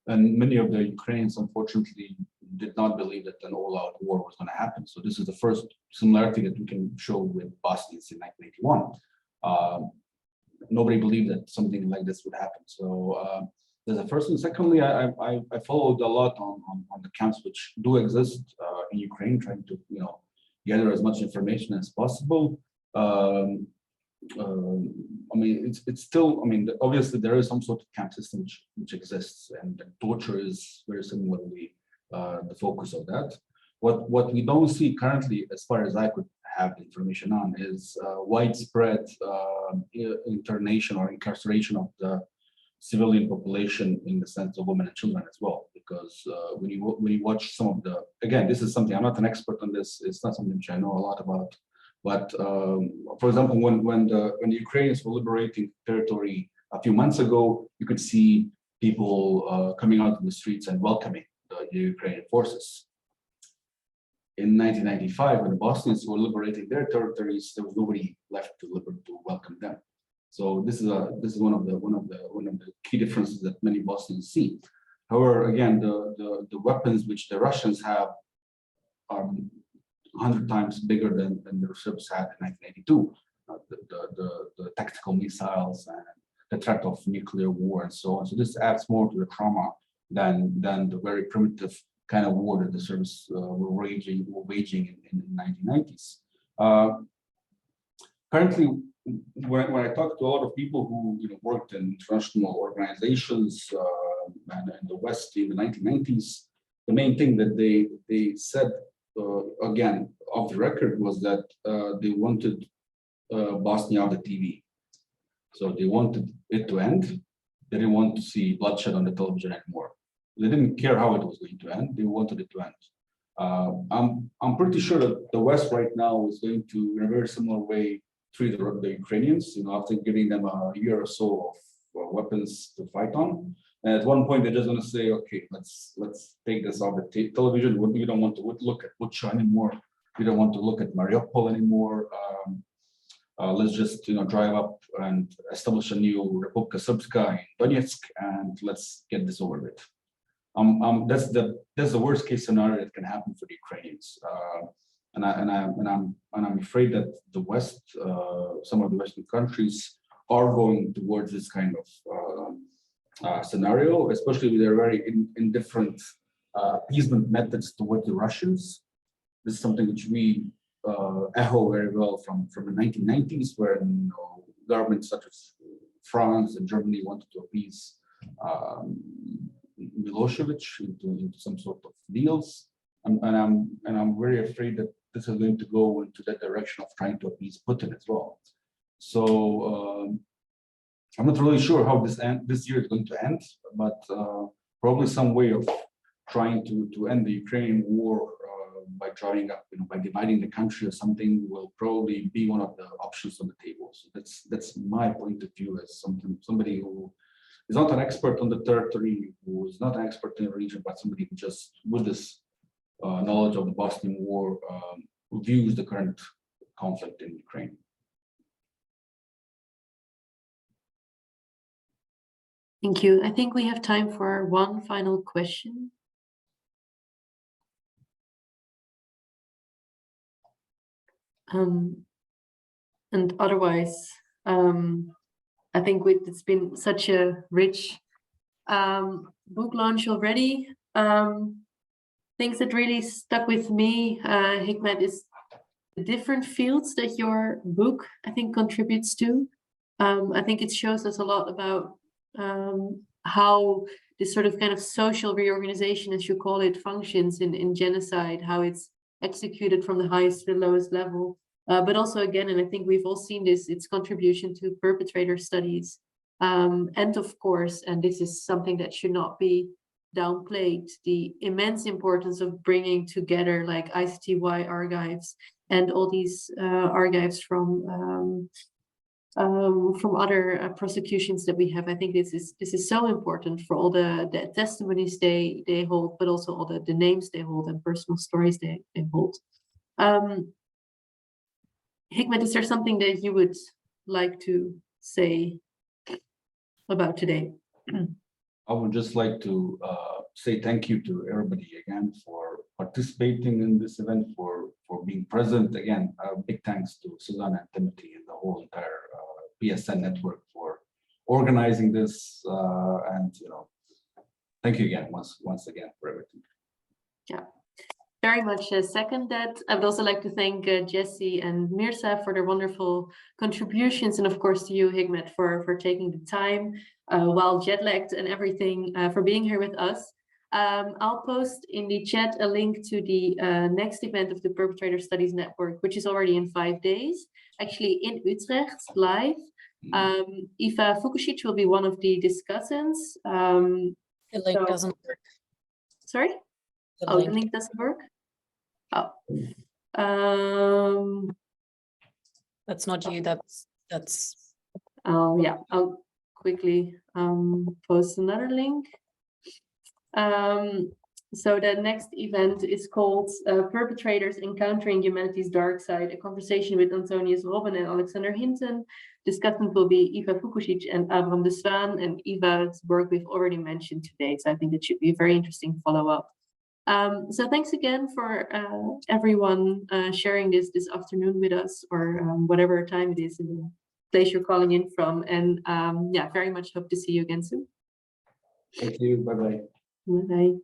And many of the Ukrainians, unfortunately, did not believe that an all-out war was going to happen. So this is the first similarity that we can show with Bosnians in 1981. Nobody believed that something like this would happen. So there's the first. And secondly, I followed a lot on the camps which do exist in Ukraine, trying to, you know, gather as much information as possible. I mean, it's still, I mean, obviously there is some sort of camp system which exists, and torture is very similarly the focus of that. What we don't see currently, as far as I could have information on, is widespread internation or incarceration of the civilian population in the sense of women and children as well. Because when you watch some of the, again, this is something, I'm not an expert on this, it's not something which I know a lot about. But for example, when the Ukrainians were liberating territory a few months ago, you could see people coming out in the streets and welcoming the Ukrainian forces. In 1995, when the Bosnians were liberating their territories, there was nobody left to welcome them. So this is one of the key differences that many Bosnians see. However, again, the weapons which the Russians have are 100 times bigger than the Serbs had in 1982. The tactical missiles and the threat of nuclear war and so on. So this adds more to the trauma than the very primitive kind of war that the Serbs were waging in the 1990s. Currently, when I talk to a lot of people who worked in international organizations and in the West in the 1990s, the main thing that they said, again, off the record, was that they wanted Bosnia on the TV. So they wanted it to end. They didn't want to see bloodshed on the television anymore. They didn't care how it was going to end. They wanted it to end. I'm pretty sure that the West right now is going to, in a very similar way, treat the Ukrainians, after giving them a year or so of weapons to fight on. And at one point, they're just going to say, okay, let's take this off the television. We don't want to look at Bucha anymore. We don't want to look at Mariupol anymore. Let's just drive up and establish a new Republika Srpska in Donetsk, and let's get this over with. That's the worst case scenario that can happen for the Ukrainians. And I'm afraid that the West, some of the Western countries, are going towards this kind of scenario, especially with their very indifferent appeasement methods towards the Russians. This is something which we echo very well from the 1990s, where governments such as France and Germany wanted to appease Milosevic into some sort of deals, and I'm very afraid that this is going to go into that direction of trying to appease Putin as well. So I'm not really sure how this year is going to end, but probably some way of trying to end the Ukrainian war by drawing up, by dividing the country or something will probably be one of the options on the table. So that's my point of view as somebody who is not an expert on the territory, who is not an expert in the region, but somebody who just with this knowledge of the Bosnian War who views the current conflict in Ukraine. Thank you. I think we have time for one final question. And otherwise, I think it's been such a rich book launch already. Things that really stuck with me, Hikmet, is the different fields that your book, I think, contributes to. I think it shows us a lot about how this sort of kind of social reorganization, as you call it, functions in genocide, how it's executed from the highest to the lowest level. But also, again, and I think we've all seen this, its contribution to perpetrator studies. And of course, and this is something that should not be downplayed, the immense importance of bringing together like ICTY archives and all these archives from other prosecutions that we have. I think this is so important for all the testimonies they hold, but also all the names they hold and personal stories they hold. Hikmet, is there something that you would like to say about today? I would just like to say thank you to everybody again for participating in this event, for being present. Again, big thanks to Susanna and Timothy and the whole entire PSN network for organizing this. And thank you again once again for everything. Yeah. Very much second that. I would also like to thank Jessie and Mirza for their wonderful contributions, and of course to you, Hikmet, for taking the time while jet lagged and everything, for being here with us. I'll post in the chat a link to the next event of the Perpetrator Studies Network, which is already in 5 days, actually in Utrecht, live. Eva Fukušić will be one of the discussants. The link doesn't work. Sorry? The link doesn't work? Oh. That's not you, that's Oh yeah, I'll quickly post another link. So the next event is called Perpetrators Encountering Humanity's Dark Side, a conversation with Antonius Robben and Alexander Hinton. Discussant will be Eva Fukušić and Abram de Zwaan, and Eva's work we've already mentioned today, so I think it should be a very interesting follow-up. So thanks again for everyone sharing this afternoon with us, or whatever time it is in the place you're calling in from. And yeah, very much hope to see you again soon. Thank you. Bye-bye. Bye-bye.